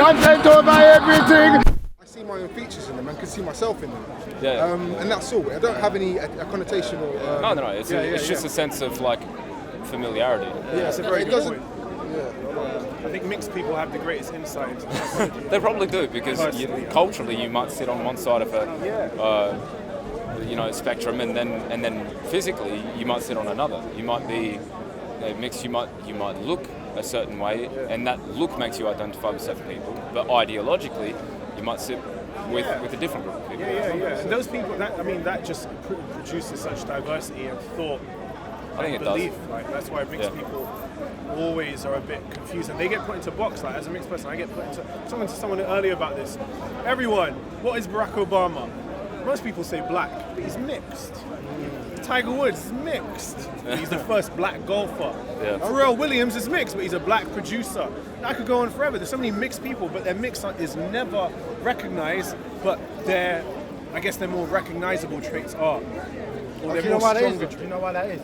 content over everything. I see my own features in them and can see myself in them. Yeah. And that's all. I don't have any a connotation or. No. It's just a sense of like familiarity. Yeah, it's a very it good doesn't. point. Yeah. I think mixed people have the greatest insight into psychology. They probably do because culturally you might sit on one side of a spectrum, and then physically you might sit on another. You might be mixed. You might look a certain way, and that look makes you identify with certain people. But ideologically, you might sit with a different group of people. Yeah. And those people, that just produces such diversity and thought. I think it belief. does. Like, that's why mixed people always are a bit confused, and they get put into a box. Like as a mixed person, I get put into. Talking to someone earlier about this. Everyone, what is Barack Obama? Most people say black, but he's mixed. Tiger Woods is mixed. He's the first black golfer. Yeah. Pharrell Williams is mixed, but he's a black producer. I could go on forever. There's so many mixed people, but their mix is never recognized. But their more recognizable traits are. Do you know why that is? Do you know why that is?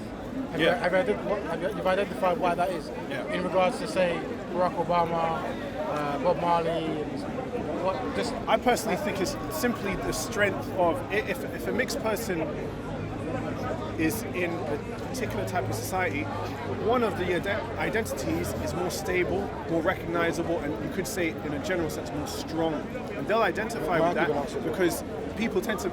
You've identified why that is? Yeah. In regards to, say, Barack Obama, Bob Marley, and I personally think it's simply the strength of if a mixed person is in a particular type of society, one of the identities is more stable, more recognizable, and you could say in a general sense more strong. And they'll identify with that because people tend to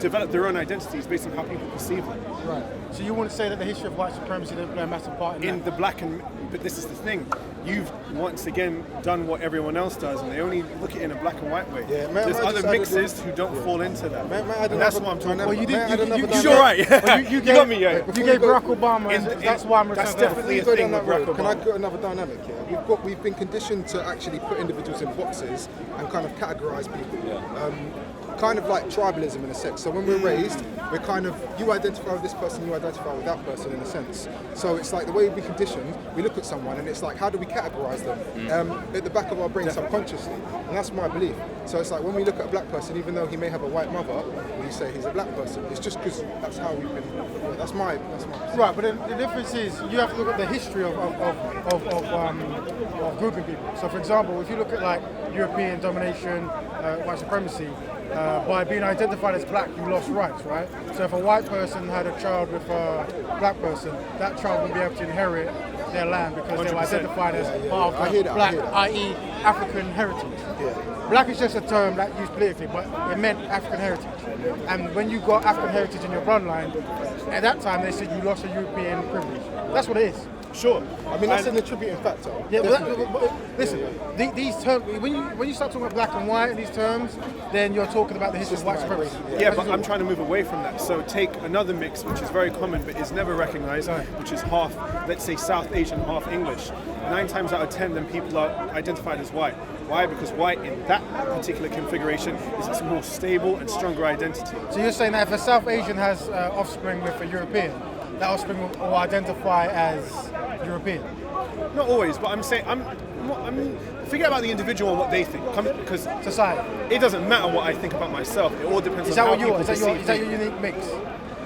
develop their own identities based on how people perceive them. Right. So you wouldn't say that the history of white supremacy didn't play a massive part in the black and... But this is the thing. You've once again done what everyone else does, and they only look at it in a black and white way. Yeah, there's other mixes who don't fall into that. And that's what I'm talking about. Well, you right. You got me, yeah. You gave Barack Obama, that's why I'm That's referring definitely a go thing down with that Barack road. Can I Obama. put another dynamic here? We've been conditioned to actually put individuals in boxes and kind of categorize people. Kind of like tribalism in a sense. So when we're raised, we're kind of, you identify with this person, you identify with that person in a sense. So it's like the way we're conditioned, we look at someone and it's like, how do we categorize them? At the back of our brain subconsciously. And that's my belief. So it's like when we look at a black person, even though he may have a white mother, we say he's a black person. It's just because that's how we've been, that's my Right, but the difference is you have to look at the history of grouping people. So for example, if you look at like European domination, white supremacy, by being identified as black, you lost rights, right? So if a white person had a child with a black person, that child would be able to inherit their land because they were identified as part of the black, i.e. African heritage. Black is just a term that used politically, but it meant African heritage. And when you got African heritage in your bloodline, at that time they said you lost a European privilege. That's what it is. Sure. I mean, that's an attributing factor. Yeah, but listen, these terms, when you start talking about black and white in these terms, then you're talking about the history of white supremacy. Yeah, but I'm trying to move away from that. So take another mix, which is very common but is never recognized, which is half, let's say, South Asian, half English. 9 times out of 10, then people are identified as white. Why? Because white in that particular configuration is a more stable and stronger identity. So you're saying that if a South Asian has offspring with a European, that offspring will identify as European? Not always, but I'm saying forget about the individual and what they think. Because society. It doesn't matter what I think about myself. It all depends on how people perceive me. Is that your unique mix?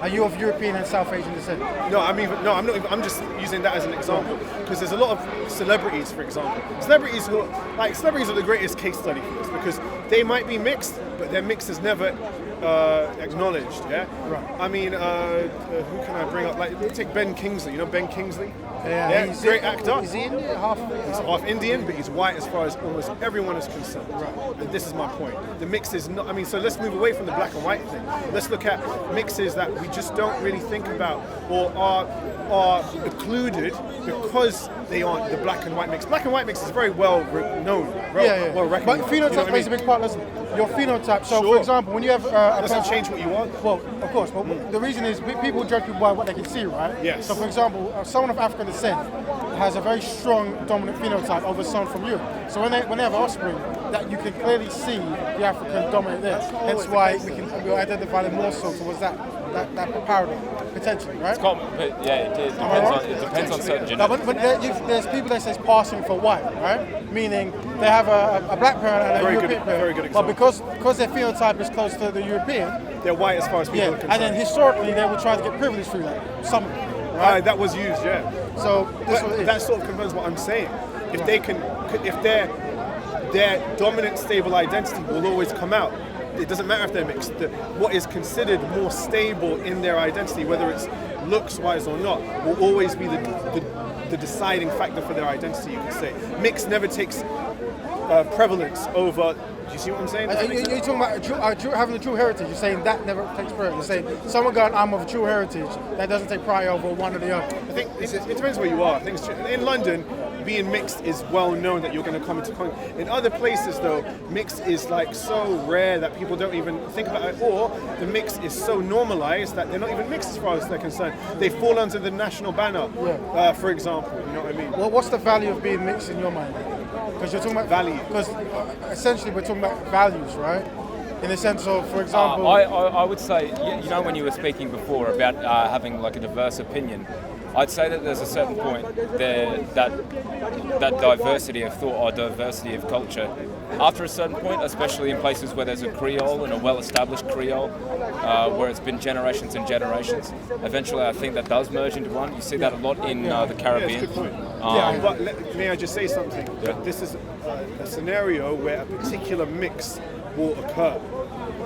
Are you of European and South Asian descent? No, I'm not even. I'm just using that as an example because there's a lot of celebrities, for example. Celebrities are the greatest case study for this because they might be mixed, but their mix is never acknowledged. Yeah. Right. I mean, who can I bring up? Like, take Ben Kingsley. You know Ben Kingsley? Yeah, he's a great actor. Is he Indian? He's half Indian, but he's white as far as almost everyone is concerned. Right. And this is my point. The mix is not. I mean, so let's move away from the black and white thing. Let's look at mixes that we just don't really think about or are occluded because they aren't the black and white mix. Black and white mix is very well known, well recognized. But phenotype plays a big part, doesn't it? Your phenotype. So, Sure. for example, when you have Doesn't change what you want. Well, of course, but the reason is people judge people by what they can see, right? Yes. So, for example, someone of African descent has a very strong dominant phenotype over someone from Europe. So when they have offspring, that you can clearly see the African dominant there. Hence why we identify them more so towards that parody, potentially, right? It's common, but yeah, it depends on certain genetics. No, but there's people that says passing for white, right? Meaning they have a black parent and a European parent. Very good But example. because their phenotype is close to the European, They're white as far as people are concerned. and then historically they would try to get privilege through that. Some of them, right? That was used, yeah. So this is what it is. That sort of confirms what I'm saying. If they're their dominant, stable identity will always come out. It doesn't matter if they're mixed. What is considered more stable in their identity, whether it's looks-wise or not, will always be the deciding factor for their identity, you could say. Mix never takes prevalence over. Do you see what I'm saying? You're talking about having a true heritage. You're saying that never takes priority. You're saying someone going, I'm of a true heritage, that doesn't take priority over one or the other. I think it depends where you are. I think in London, being mixed is well known that you're going to come into contact. In other places, though, mixed is like so rare that people don't even think about it, or the mix is so normalized that they're not even mixed as far as they're concerned. They fall under the national banner, for example. You know what I mean? Well, what's the value of being mixed in your mind? Because you're talking about value. Because essentially we're talking about values, right? In the sense of, for example, I would say, you know, when you were speaking before about having like a diverse opinion, I'd say that there's a certain point there that diversity of thought or diversity of culture, after a certain point, especially in places where there's a Creole and a well-established Creole, where it's been generations and generations, eventually I think that does merge into one. You see that a lot in the Caribbean. But may I just say something? Yeah. This is a scenario where a particular mix will occur.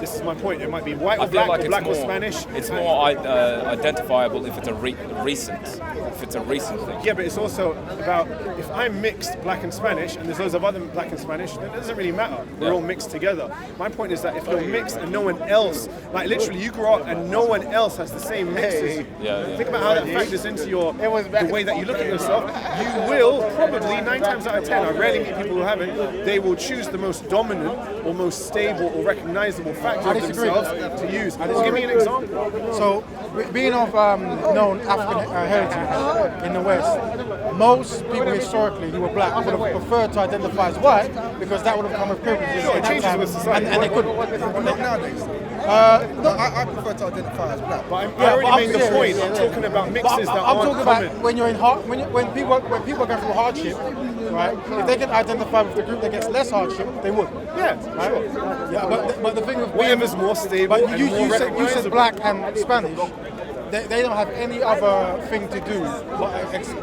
This is my point. It might be white or black, or black or Spanish. It's more identifiable if it's a recent thing. Yeah, but it's also about if I'm mixed black and Spanish and there's loads of other black and Spanish, then it doesn't really matter. We're all mixed together. My point is that if you're mixed and no one else, like literally you grow up and no one else has the same mix as you, think about how that factors into the way that you look at yourself. You will probably, 9 times out of 10, I rarely meet people who haven't, they will choose the most dominant or most stable or recognizable factor of themselves to use. Give me an example. So, being of known African heritage in the West, most people historically who were black would have preferred to identify as white because that would have come with privileges. Sure, it changes with society. And they couldn't. Not nowadays. I prefer to identify as black. But I already made the point. I'm talking about mixes that I'm aren't talking common. about when you're in when people are going through hardship, right? If they can identify with the group that gets less hardship, they would. Yeah, Right? sure. Yeah, but the thing with Whatever's more stable but and you more said recognizable. black and Spanish. They don't have any other thing to do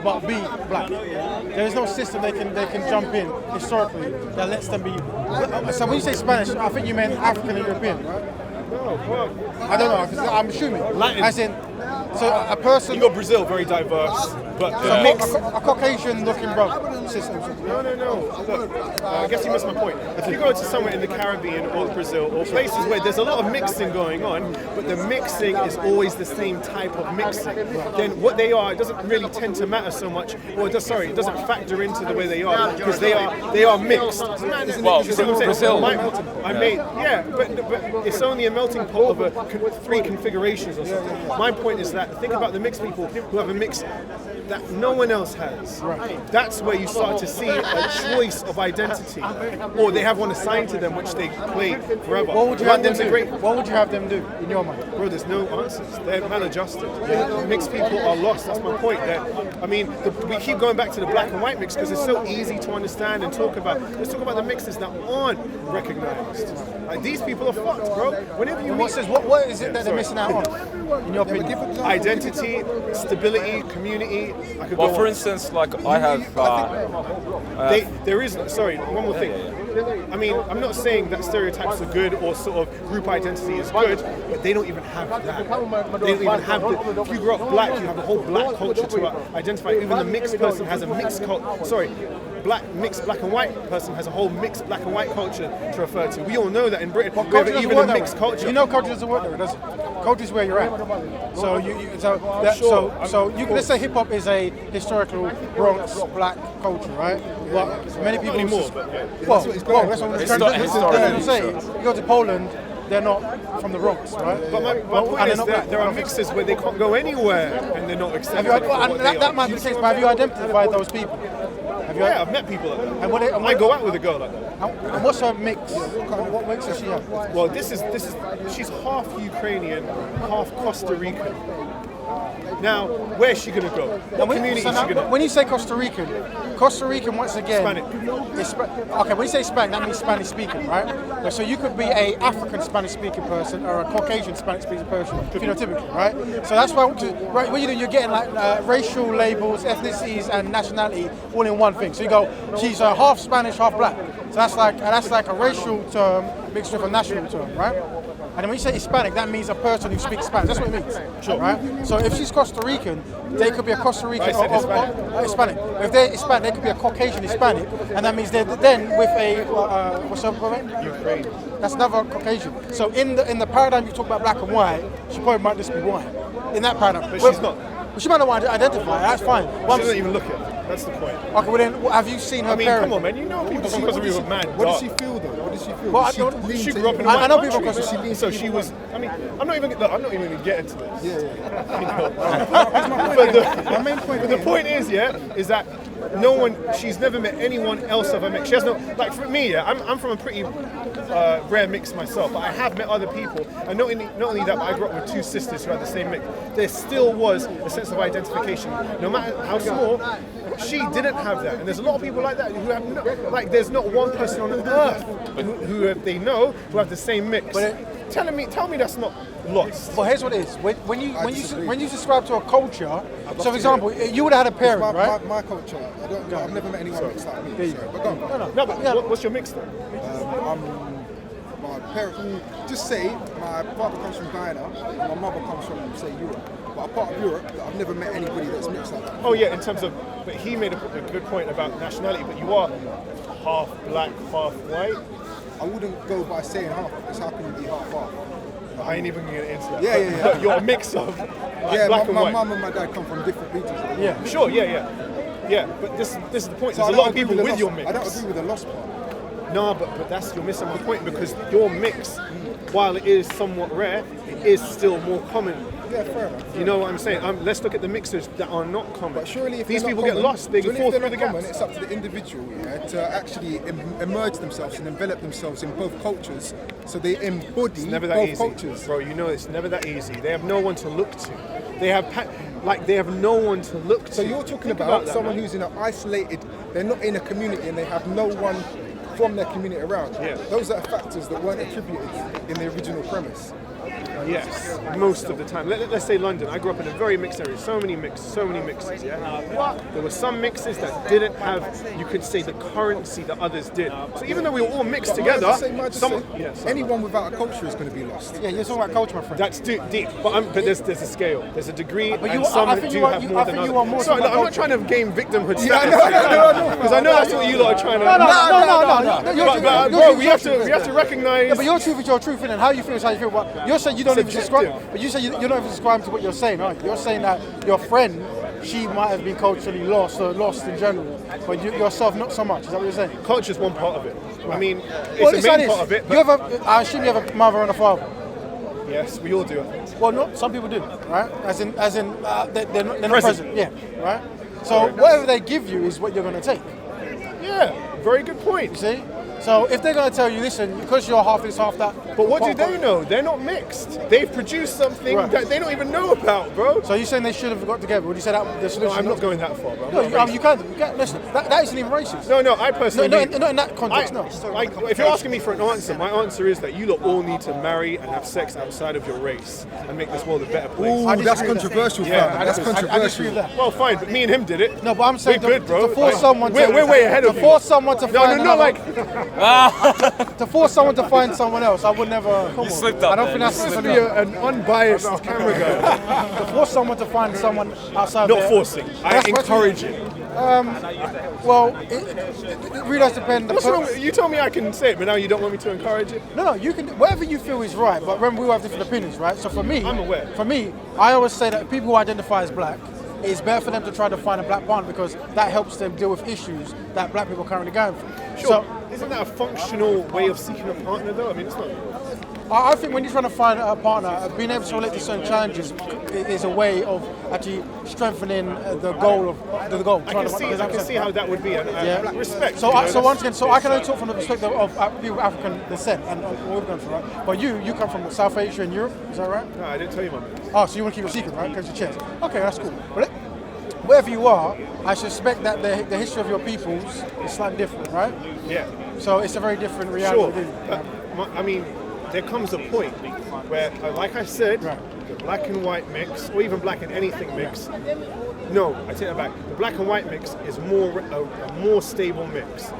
but be black. There is no system they can jump in historically that lets them be. So when you say Spanish, I think you meant African and European, right? No, well, I don't know. 'Cause I'm assuming. Latin. As in, so a person. you got Brazil, very diverse, but the a, mix. a Caucasian-looking brother system. No. Look, I guess you missed my point. If you go to somewhere in the Caribbean or Brazil or places where there's a lot of mixing going on, but the mixing is always the same type of mixing, then what they are, it doesn't really tend to matter so much. Or it doesn't factor into the way they are because they are mixed. Well, You see what I'm saying? Brazil. But it's only a melting pot of 3 configurations or something. My point is that think about the mixed people who have a mix that no one else has. That's where you start to see a choice of identity, or they have one assigned to them which they play forever. What would you have them London's a do? great. What would you have them do in your mind? Bro, there's no answers. They're maladjusted. Mixed people are lost. That's my point. We keep going back to the black and white mix because it's so easy to understand and talk about. Let's talk about the mixes that aren't recognized. Like, these people are fucked, bro. Whenever you meet, What is it that they're missing out on, in your opinion? identity, stability, community. I could Well, go for on. instance, like I have. There is, sorry, one more thing. I mean, I'm not saying that stereotypes are good or sort of group identity is good, but they don't even have that. They don't even have if you grow up black, you have a whole black culture to identify. Even the mixed person has a mixed culture. Sorry. Mixed black and white person has a whole mixed black and white culture to refer to. We all know that in Britain we have even a mixed culture. You know, culture doesn't work there, does it? Culture is where you're at. So let's say hip hop is a historical Bronx black culture, right? But many people anymore, well, that's what I'm It's trying not to historical. say. You go to Poland, they're not from the Bronx, right? But my point is that there are mixes where they can't go anywhere and they're not accepted. That might be the case, but have you identified those people? Yeah, I've met people like that. And what I go out with a girl like that. And what's her mix? What mix does she have? Well, this is she's half Ukrainian, half Costa Rican. Now, where's she gonna go? What community is she gonna? When you say Costa Rican once again, Hispanic. Okay, when you say Hispanic, that means Spanish speaking, right? So you could be a African Spanish speaking person or a Caucasian Spanish speaking person, phenotypically, right? So that's why right, what you're getting like racial labels, ethnicities, and nationality all in one thing. So you go, she's half Spanish, half black. So that's like a racial term mixed with a national term, right? And then when you say Hispanic, that means a person who speaks Spanish. That's what it means, right? So if she's Costa Rican, they could be a Costa Rican or Hispanic. If they're Hispanic, they could be a Caucasian Hispanic, and that means they're then with a what's up, Ukraine. that's another Caucasian. So in the paradigm you talk about black and white, she probably might just be white. In that paradigm, But she's not. Well, she might not want to identify. That's fine. She doesn't even look at it. That's the point. Okay, well then, have you seen her I mean, parents? come on, man. You know people from Costa Rica are mad. What does she feel though? What does she feel? Well, Does I don't- lean She to grew up in a you? white I know people country, from Costa Rica. so she was. I mean, I'm not even going to get into this. My main point But the point is, is that no one. She's never met anyone else of a mix. She has no. Like for me, I'm from a pretty rare mix myself, but I have met other people, and not only that, but I grew up with two sisters who had the same mix. There still was a sense of identification, no matter how small. She didn't have that, and there's a lot of people like that who have like. There's not one person on earth who they know who have the same mix. Tell me that's not lost. Well, here's what it is. When you subscribe to a culture, so for example, you would have had a parent, right? My culture. I've never met anyone mixed like me. Sorry, but go on. No, but what's your mix then? My parents, just say my father comes from Guyana, and my mother comes from, say, Europe. But a part of Europe that I've never met anybody that's mixed like that. Oh yeah, in terms of, but he made a good point about nationality. But you are half black, half white. I wouldn't go by saying half, because how can you be half? I ain't even gonna get into that. Yeah. But you're a mix of black and my white. mum and my dad come from different regions. Yeah. Sure, yeah. But this is the point. So There's a lot of people with your mix. I don't agree with the lost part. No, but that's you're missing my point because your mix, while it is somewhat rare, it is still more common. Yeah, fair enough. You know what I'm saying? Let's look at the mixers that are not common. But surely if these they're not people get common, lost, they surely fall if through they're the not gaps. common, it's up to the individual to actually emerge themselves and envelop themselves in both cultures, so they embody It's never that both easy, cultures. bro. You know it's never that easy. They have no one to look to. They have no one to look to. So you're talking Think about that, someone man. who's in an isolated, they're not in a community and they have no one from their community around. Yeah. Those are factors that weren't attributed in the original premise. Yes, most of the time. Let's say London. I grew up in a very mixed area. So many mixes, yeah? But there were some mixes that didn't have, you could say, the currency that others did. So even though we were all mixed together, anyone without a culture is going to be lost. Yeah, you're talking about culture, my friend. that's deep. But there's a scale. There's a degree, But and you- some I think do you are- have you- more I than think others. you are more Sorry, talking I'm about not trying to gain victimhood Yeah, status. no. Because I know that's what you lot are trying to. No. Bro, we have to recognize. Yeah, but your truth is your truth, and how you feel is how you feel. But you're saying you don't even subscribe. But you say you don't even subscribe to what you're saying, right? You're saying that your friend, she might have been culturally lost or lost in general, but you yourself not so much. Is that what you're saying? Culture's one part of it. I mean, Well, it's a main part of it. You But have a, I assume you have a mother and a father. yes, we all do. I think. Well, not some people do, right? As in, they're not Present. present. Yeah, right. So whatever they give you is what you're going to take. Yeah, very good You point. see. So if they're going to tell you, listen, because you're half this, half that. But what do they know? They're not mixed. They've produced something Right. that they don't even know about, bro. So you're saying they should have got together? Would you say that the No, solution? I'm not going that far, bro. I'm No, not you racist. can't. Listen, that isn't even racist. No, I personally. Not in that context. No. Like, if you're asking me for an answer, my answer is that you lot all need to marry and have sex outside of your race and make this world a better place. Ooh, I that's disagree with that. controversial, Yeah, fam. I That's disagree. I disagree with controversial. that. Well, fine, but me and him did it. No, but I'm saying We're good, bro. to force someone to We're way ahead of to you. force someone to No, find no, another, like to force someone to find someone else. I would never. Come on, slipped bro. up I don't there. think that's to slipped be up. an unbiased camera guy. To force someone to find someone outside. Not their- forcing. I That's encourage it. Well, it really does depend. What's wrong? You told me I can say it, but now you don't want me to encourage it. No, you can. Whatever you feel is right, but remember we all have different opinions, right? So for me, I'm aware. For me, I always say that people who identify as black, it's better for them to try to find a black partner because that helps them deal with issues that black people are currently going through. Sure. Isn't that a functional way of seeking a partner, though? I mean, it's not. I think when you're trying to find a partner, being able to relate to certain challenges is a way of actually strengthening the goal of the goal. I can see how that would be. And respect. So once again, I can only talk from the perspective of people of African descent and where we've gone from, right? But you come from South Asia and Europe, is that right? No, I didn't tell you, man. Oh, so you want to keep it a secret, right? Because your chest. Okay, that's cool. But wherever you are, I suspect that the history of your peoples is slightly different, right? Yeah. So it's a very different reality. Sure. I mean, there comes a point where, like I said, the black and white mix, or even black and anything mix. No, I take that back. The black and white mix is a more stable mix.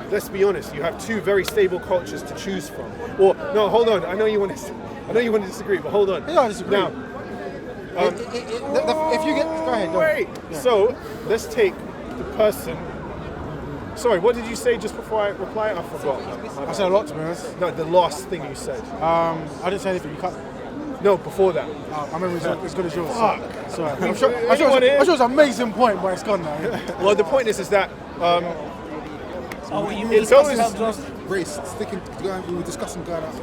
Let's be honest. You have two very stable cultures to choose from. Or no, hold on. I know you want to disagree, but hold on. Yeah, I disagree. Now, if you get, go ahead. Wait. Yeah. So let's take the person. Sorry, what did you say just before I reply? I forgot. I said a lot, to be honest. No, the last thing you said. I didn't say anything. You cut. No, before that. I remember it's as good as yours. Fuck. Sorry. I'm sure it was an amazing point, but it's gone now. Well, the point is that It's always race. We were discussing going out.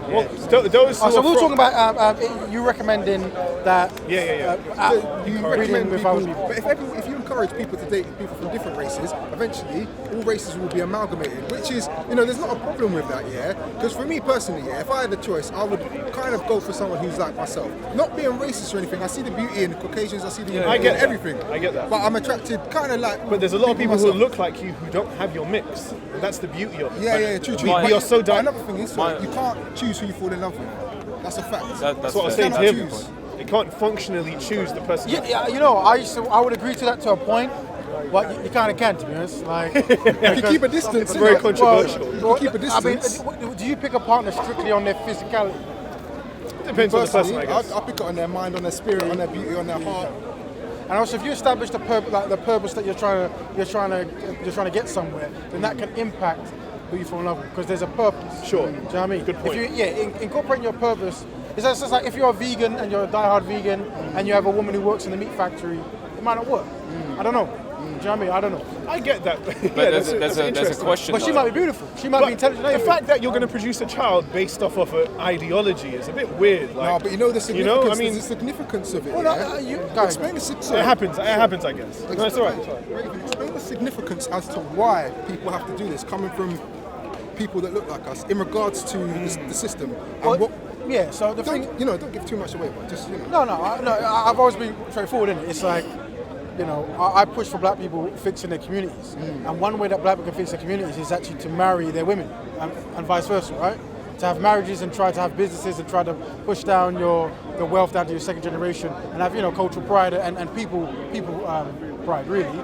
well, those. So we were talking about you recommending that. You reading recommend with people, other people. but if you encourage people to date people from different races, eventually all races will be amalgamated. Which is, there's not a problem with that, yeah. Because for me personally, yeah, if I had the choice, I would kind of go for someone who's like myself. Not being racist or anything. I see the beauty in the Caucasians. I see the beauty I get in that. everything. I get that. But I'm attracted, kind of like. But there's a lot of people who myself. look like you who don't have your mix. And that's the beauty of it. Yeah, true. We are so But diverse. another thing is, you can't choose who you fall in love with. That's a fact. That's what I was saying to cannot him. choose. You can't functionally choose the person. Yeah, I would agree to that to a point, but you kind of can, to be honest. Like, You can keep a distance. It's very controversial. You can keep a distance. I mean, do you pick a partner strictly on their physicality? Depends on the person, I Personally, guess. I'll pick it on their mind, on their spirit, on their beauty, on their heart. And also, if you establish the purpose that you're trying to get somewhere, then that can impact who you fall in love with, because there's a purpose. Sure. Do you know what I mean? Good point. If you incorporating your purpose, it's just like if you're a vegan and you're a diehard vegan and you have a woman who works in the meat factory, it might not work. I don't know. Do you know what I mean? I don't know. I get that. But that's there's a interesting. question. But she though. might be beautiful. She might be intelligent. The fact that you're going to produce a child based off of an ideology is a bit weird. Like, No, but the significance. I mean, there's a significance of it. Well, yeah? you guys, Explain the it happens. It happens, I guess. No, it's all right. Explain the significance as to why people have to do this, coming from people that look like us, in regards to the system. And Well, what, yeah. So the thing, don't give too much away, but just no, I've always been straightforward in it. It's like, I push for black people fixing their communities, and one way that black people can fix their communities is actually to marry their women, and vice versa, right? To have marriages and try to have businesses and try to push down the wealth down to your second generation, and have cultural pride and people pride, really.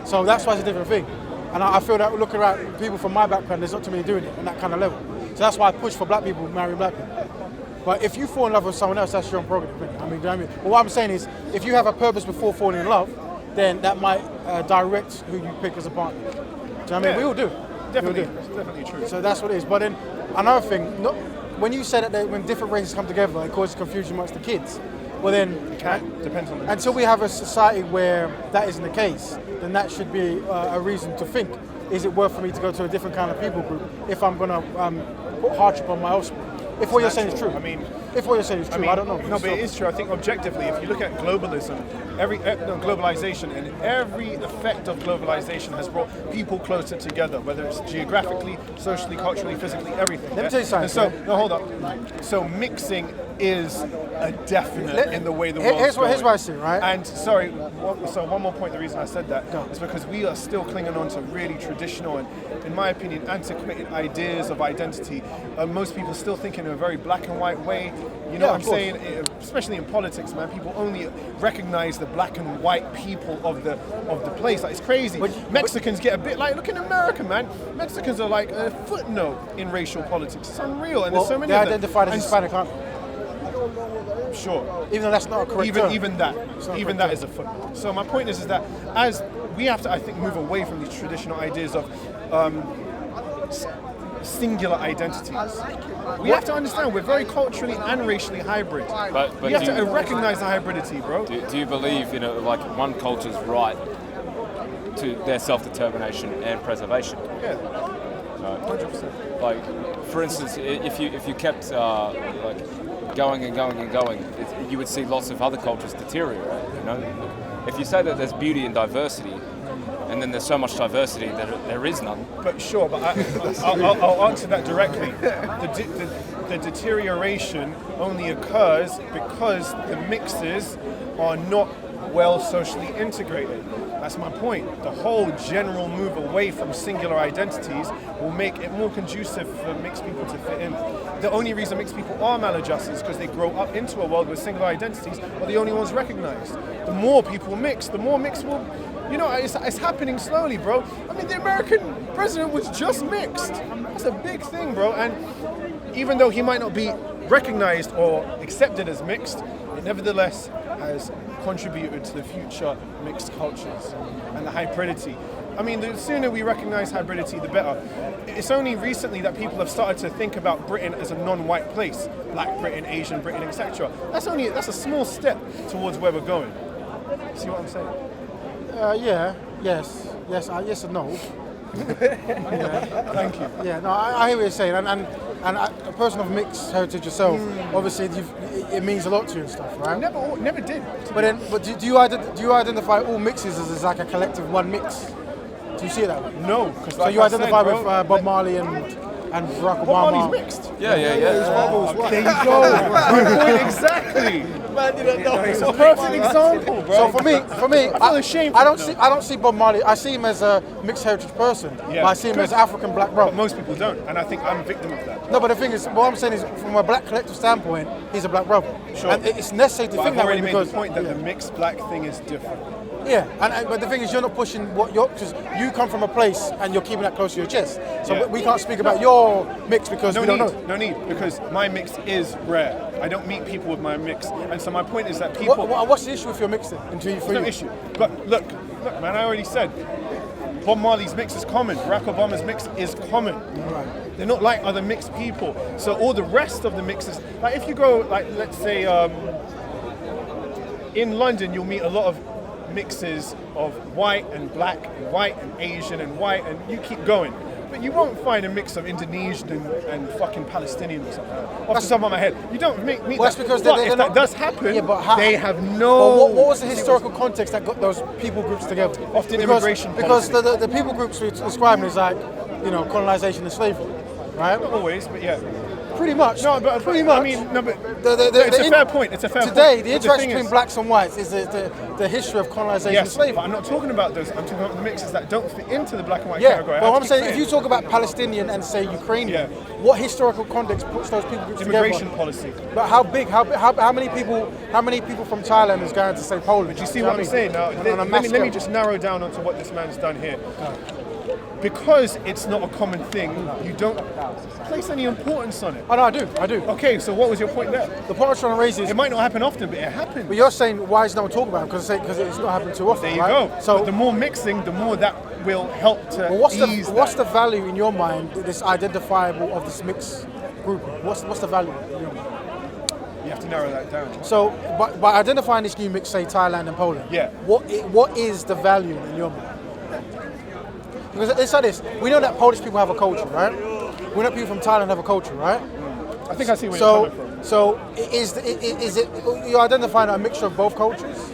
So that's why it's a different thing. And I feel that looking at people from my background, there's not too many doing it on that kind of level. So that's why I push for black people marrying black people. But if you fall in love with someone else, that's your own prerogative. I mean, do you know what I mean? But what I'm saying is, if you have a purpose before falling in love, then that might direct who you pick as a partner. Do you know what I mean? We all do. Definitely, We all do. that's definitely true. So that's what it is. But then another thing, when you said that when different races come together, it causes confusion amongst the kids. Well then, Depends on the until we have a society where that isn't the case, then that should be a reason to think, is it worth for me to go to a different kind of people group if I'm going to put hardship on my offspring? If what you're saying is true. I mean, if what you're saying is true, I don't know. No, but it is true. I think objectively, if you look at globalism, globalization, and every effect of globalization has brought people closer together, whether it's geographically, socially, culturally, physically, everything. Let me tell you something. And so, no, hold up. So mixing is a definite in the way the world. Here's what I see, right? And sorry, so one more point. The reason I said that is because we are still clinging on to really traditional and, in my opinion, antiquated ideas of identity. Most people still think in a very black and white way. You know what I'm saying? Especially in politics, man. People only recognize the black and white people of the place. Like, it's crazy. Mexicans get a bit like, look in America, man. Mexicans are like a footnote in racial politics. It's unreal, and there's so many. They're of them. identified as Hispanic, aren't they? Sure. Even though that's not a correct term. Even that is a footnote. So my point is that as we have to, I think, move away from these traditional ideas of singular identities. We have to understand we're very culturally and racially hybrid. But we have to recognize the hybridity, bro. Do you believe, like one culture's right to their self-determination and preservation? Yeah. 100%. Like, for instance, if you kept like going and going and going, you would see lots of other cultures deteriorate. You know, if you say that there's beauty in diversity, and then there's so much diversity that there is none. But sure, but I'll answer that directly. The deterioration only occurs because the mixes are not well socially integrated. That's my point. The whole general move away from singular identities will make it more conducive for mixed people to fit in. The only reason mixed people are maladjusted is because they grow up into a world where singular identities are the only ones recognized. The more people mix, the more mix will... You know, it's happening slowly, bro. I mean, the American president was just mixed. That's a big thing, bro. And even though he might not be recognized or accepted as mixed, it nevertheless has contributed to the future mixed cultures and the hybridity. I mean, the sooner we recognize hybridity, the better. It's only recently that people have started to think about Britain as a non-white place. Black Britain, Asian Britain, etc. That's a small step towards where we're going. See what I'm saying? Yes and no. Thank you. Yeah, no, I hear what you're saying, and a person of mixed heritage yourself, obviously, it means a lot to you and stuff, right? Never did. But do you identify all mixes as like a collective one mix? Do you see it that way? No, because So you identify with Bob Marley and Barack Obama. Bob Marley's mixed. Yeah. There you go. My point exactly. It's a perfect example, bro. So for me, I feel ashamed. I don't see Bob Marley. I see him as a mixed heritage person. Yeah. But I see him as African black brother. But most people don't, and I think I'm a victim of that. No, but the thing is, what I'm saying is, from a black collective standpoint, he's a black brother. Sure. And it's necessary to But think I've that way already made because the point that the mixed black thing is different. yeah, but the thing is, you're not pushing what you're, because you come from a place and you're keeping that close to your chest. So Yeah. we can't speak about your mix because we don't know. No need, because my mix is rare. I don't meet people with my mix, and so my point is that people. What's the issue with your mix then? There's no issue. But look, man, I already said, Bob Marley's mix is common. Barack Obama's mix is common. Right. They're not like other mixed people. So all the rest of the mixes, like if you go, like let's say, in London, you'll meet a lot of mixes of white and black, and white and Asian and white, and you keep going. But you won't find a mix of Indonesian and fucking Palestinian or something. Off the top of my head, you don't meet Well, that's that. because But they're if not, that does happen, yeah, but they have no. But what was the historical context that got those people groups together? Often immigration Because policy. the people groups we're describing is like, colonization and slavery, right? Not always, but yeah. Pretty much. No, but pretty much. I mean, no, but It's a fair point. It's a fair today, point. the But interaction thing between is- blacks and whites is the history of colonization and Yes, slavery. but I'm not talking about those. I'm talking about the mixes that don't fit into the black and white Yeah, category. but I what have I'm to saying, keep if you talk about Palestinian and say Ukrainian, what historical context puts those people groups immigration together? policy. But how big? How many people from Thailand is going to say Poland? Do you see what I'm saying? Now, let me just narrow down onto what this man's done here. Because it's not a common thing, you don't place any importance on it. Oh no, I do. Okay, so what was your point there? The point I was trying to raise is, It might not happen often, but it happens. but you're saying why is no one talking about it? Because it's not happening too often. There you right? go. So But the more mixing, the more that will help to ease what's that. the value in your mind? This identifiable of this mixed group. What's the value in your mind? You have to narrow that down. So by identifying this new mix, say Thailand and Poland. Yeah. What is the value in your mind? Because it's like this. We know that Polish people have a culture, right? We know people from Thailand have a culture, right? I think I see where you're coming from. So is it you're identifying a mixture of both cultures?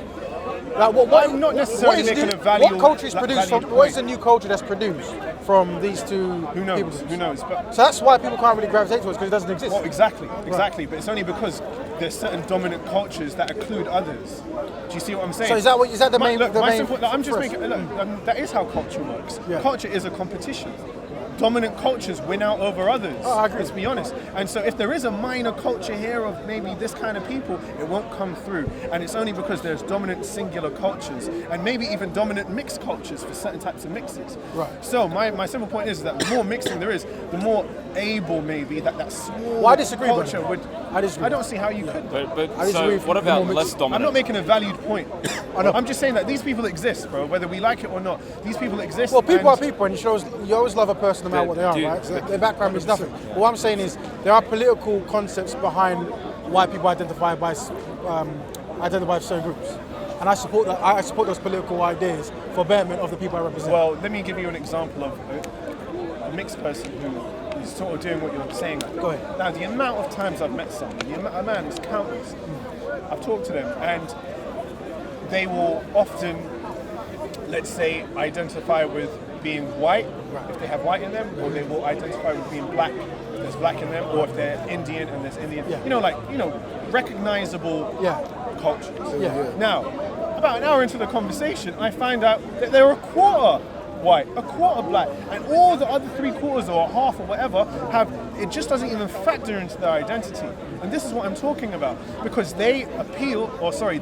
Like I'm not necessarily making a value. What culture is produced from? valued What is point. the new culture that's produced from these two? Who knows? people groups? Who knows? But So that's why people can't really gravitate to us because it doesn't exist. well, exactly. But it's only because there's certain dominant cultures that include others. Do you see what I'm saying? So is that the main? Look, the my main simple, look, I'm just thrust? making. Look, that is how culture works. Yeah. Culture is a competition. Dominant cultures win out over others. Oh, I agree. Let's be honest. And so if there is a minor culture here of maybe this kind of people, it won't come through. And it's only because there's dominant singular cultures and maybe even dominant mixed cultures for certain types of mixes. Right. So my simple point is that the more mixing there is, the more able maybe that small Well, I disagree, culture brother. would. I disagree. I don't see how you could. But I so disagree with what the about more less mixed- dominant? I'm not making a valued point. I know. I'm just saying that these people exist, bro. Whether we like it or not, these people exist. Well, people and are people, and you always love a person no matter what they are, Do you- right? So their background means nothing. But what I'm saying is there are political concepts behind why people identify by certain groups, and I support that. I support those political ideas for betterment of the people I represent. Well, let me give you an example of mixed person who is sort of doing what you're saying. Go ahead. Now, the amount of times I've met someone, man, it's countless. I've talked to them, and they will often, let's say, identify with being white, if they have white in them, or they will identify with being black, if there's black in them, or if they're Indian and there's Indian. Yeah. Recognizable cultures. Yeah. Now, about an hour into the conversation, I find out that they're a quarter white, a quarter black, and all the other 3/4 or half or whatever it just doesn't even factor into their identity. And this is what I'm talking about, because they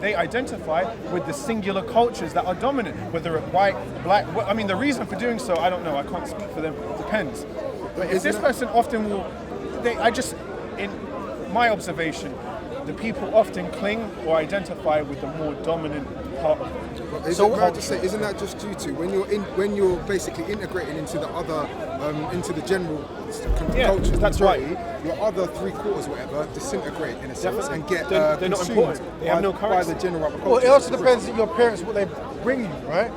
they identify with the singular cultures that are dominant, whether it's white, black. I mean, the reason for doing so, I don't know. I can't speak for them. It depends. But if this person often will, in my observation, the people often cling or identify with the more dominant part of it. Isn't that just due to when you're basically integrating into the other into the general culture? That's right. Your other 3/4, whatever, disintegrate in a sense and get they're not consumed important. They have no by currency. the general culture. Well, it also depends on your parents, what they bring you, right?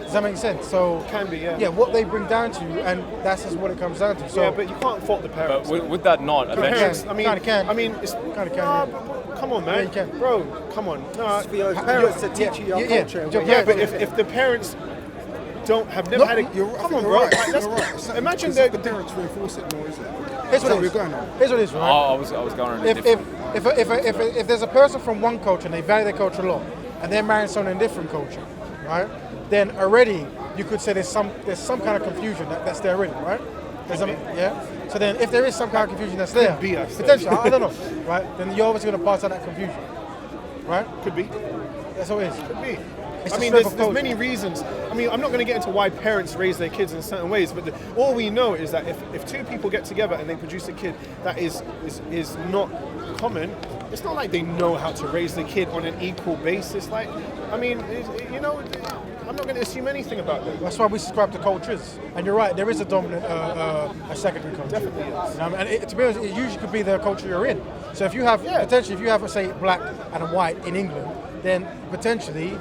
Does that make sense? So Can be, yeah. Yeah, what they bring down to you, and that's just what it comes down to. So Yeah, but you can't fault the But parents. would that not The eventually? parents, I mean, Kinda can. I mean, it's Kinda can, Nah, yeah. but come on, man, Yeah, you can. bro, come on. No, For your parents to teach you your yeah, culture. and yeah, what yeah, you but do. if the parents have never had a, come on, bro, Right. like, You're right. imagine Because that the parents reinforce it more, is it? here's what So it we're is. going on. Here's what it is, Oh, right? I was going on a If different. if there's a person from one culture and they value their culture a lot, and they're marrying someone in a different culture, right? Then already you could say there's some kind of confusion that's there already, right? So then if there is some kind of confusion that's there, be, I say. potentially, I don't know, right? Then you're obviously going to pass out that confusion, right? could be. That's all it is. Could be. It's I a mean, strip there's of culture. many reasons. I mean, I'm not going to get into why parents raise their kids in certain ways, but all we know is that if two people get together and they produce a kid that is not common, it's not like they know how to raise the kid on an equal basis. Like, I mean, I'm not going to assume anything about that. That's why we subscribe to cultures. And you're right, there is a dominant, a secondary culture. Definitely is. And to be honest, it usually could be the culture you're in. So if you have, potentially, if you have, say, black and white in England, then potentially,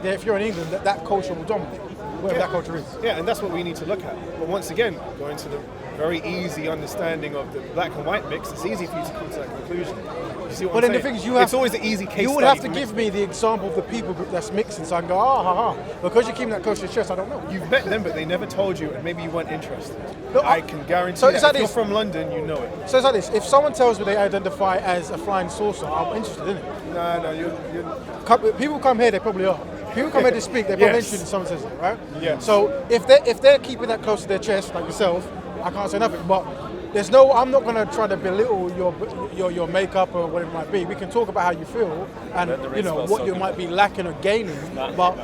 if you're in England, that culture will dominate, whatever that culture is. Yeah, and that's what we need to look at. But once again, going to the very easy understanding of the black and white mix, it's easy for you to come to that conclusion. You see what But I'm then the saying? thing is, it's always an easy case you would study have to for give mixed me the example of the people group that's mixing, so I can go, because you're keeping that close to your chest, I don't know. You've met them, but they never told you, and maybe you weren't interested. No, I can guarantee so that it's like if you're this. from London, you know it. So it's like this: if someone tells me they identify as a flying saucer, I'm interested in it. No, you're People come here, they probably are. People come here to speak, they're probably Yes. interested in someone says that, right? Yes. So if they're keeping that close to their chest, like yourself, I can't say nothing. But I'm not gonna try to belittle your makeup or whatever it might be. We can talk about how you feel and what you might be lacking or gaining. But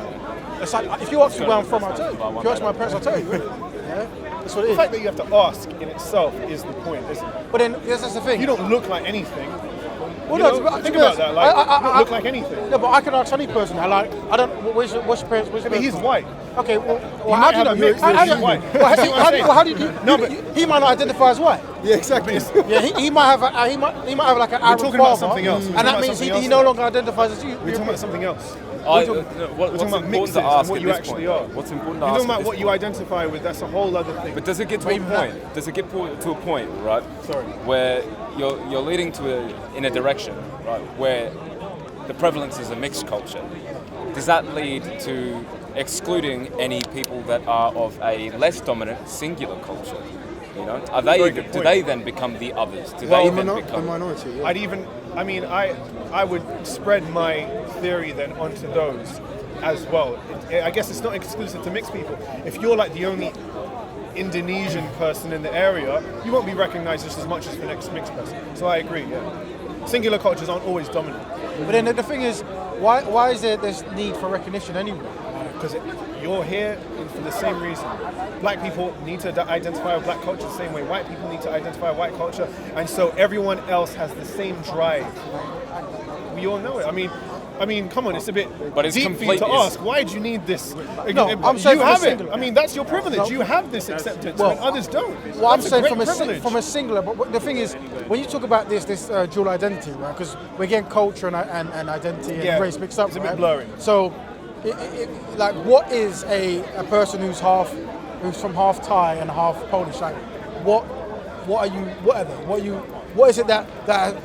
it's like, if you ask me where I'm from, I'll tell you. If you ask my parents, I'll tell you. Really. Yeah? That's what it the is. fact that you have to ask in itself is the point. But then that's the thing. You don't look like anything. Well, You know, think about that. Like, you don't look like anything. No, but I can ask any person. I don't. What's your parents? I mean, he's white. Okay, well, might how do you have know? a mix, How but do you he's know? white. Well, how do you? No, but- he might not identify as white. Yeah, exactly. Yeah, he might have. He might have like an Arab talking about father, something else. We're and talking that about means something he else no now. longer identifies as you. We're talking about something else. What's We're talking about important mixes to and ask what at you this actually point? are. What's important You're to ask talking at about this what you point? identify with. That's a whole other thing. But does it get to But a even that- point? Does it get to a point, right? Sorry. Where you're leading in a direction, right? Where the prevalence is a mixed culture. Does that lead to excluding any people that are of a less dominant singular culture? You know, are they? Very good Do point. they then become the others? Do Well, they the then become? minority. Yeah. I would spread my theory then onto those as well. I guess it's not exclusive to mixed people. If you're like the only Indonesian person in the area, you won't be recognized just as much as the next mixed person. So I agree, yeah. Singular cultures aren't always dominant. But then the thing is, why is there this need for recognition anyway? Because you're here for the same reason. Black people need to identify with black culture the same way white people need to identify with white culture, and so everyone else has the same drive. We all know it. I mean, come on, it's a bit But it's deep for you complete- to ask. Why do you need this? No, I'm saying you from a have it. singular- I mean, that's your privilege. No. You have this acceptance, Well, when others don't. Well, I'm That's a saying great privilege. from a singular, but the thing is, when you talk about this dual identity, right? Because we're getting culture and identity and Yeah, race mixed up. it's a bit right? blurry. So, like, what is a person who's half who's from half Thai and half Polish, like, what are you? What are they? What is it that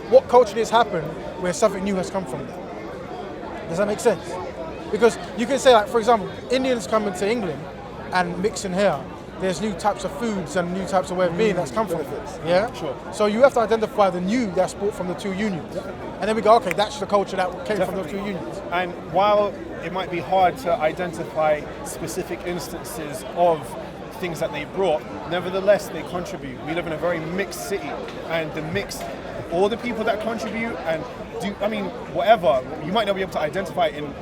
what culture has happened where something new has come from there? Does that make sense? Because you can say, like, for example, Indians coming to England and mixing here. There's new types of foods and new types of way of being that's come from it. Yeah? Sure. So you have to identify the new that's brought from the two unions. And then we go, okay, that's the culture that came from those two unions. And while it might be hard to identify specific instances of things that they brought, nevertheless they contribute. We live in a very mixed city, and all the people that contribute and whatever, you might not be able to identify it in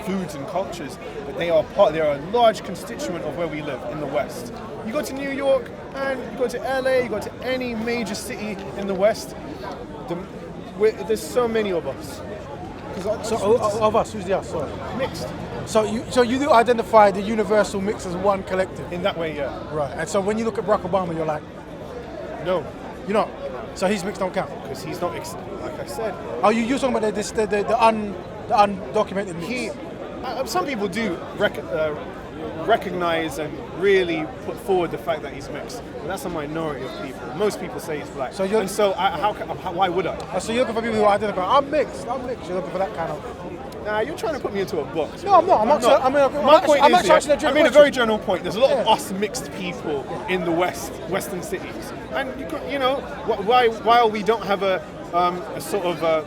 foods and cultures, but they are a large constituent of where we live in the West. You go to New York and you go to LA, you go to any major city in the West, there's so many of us. So of us, who's the us? Sorry. Mixed. So you do identify the universal mix as one collective? In that way, yeah. Right. And so when you look at Barack Obama, you're like, no. You're not? So his mix don't count? Because he's not, like I said. Oh, you're talking about the undocumented mix? Some people do recognize and really put forward the fact that he's mixed, but that's a minority of people. Most people say he's black. Why would I? So you're looking for people who identify, I'm mixed. You're looking for that kind of... Nah, you're trying to put me into a box. No, I'm not. I'm a very general point. There's a lot of us mixed people in the Western cities, and while we don't have a sort of a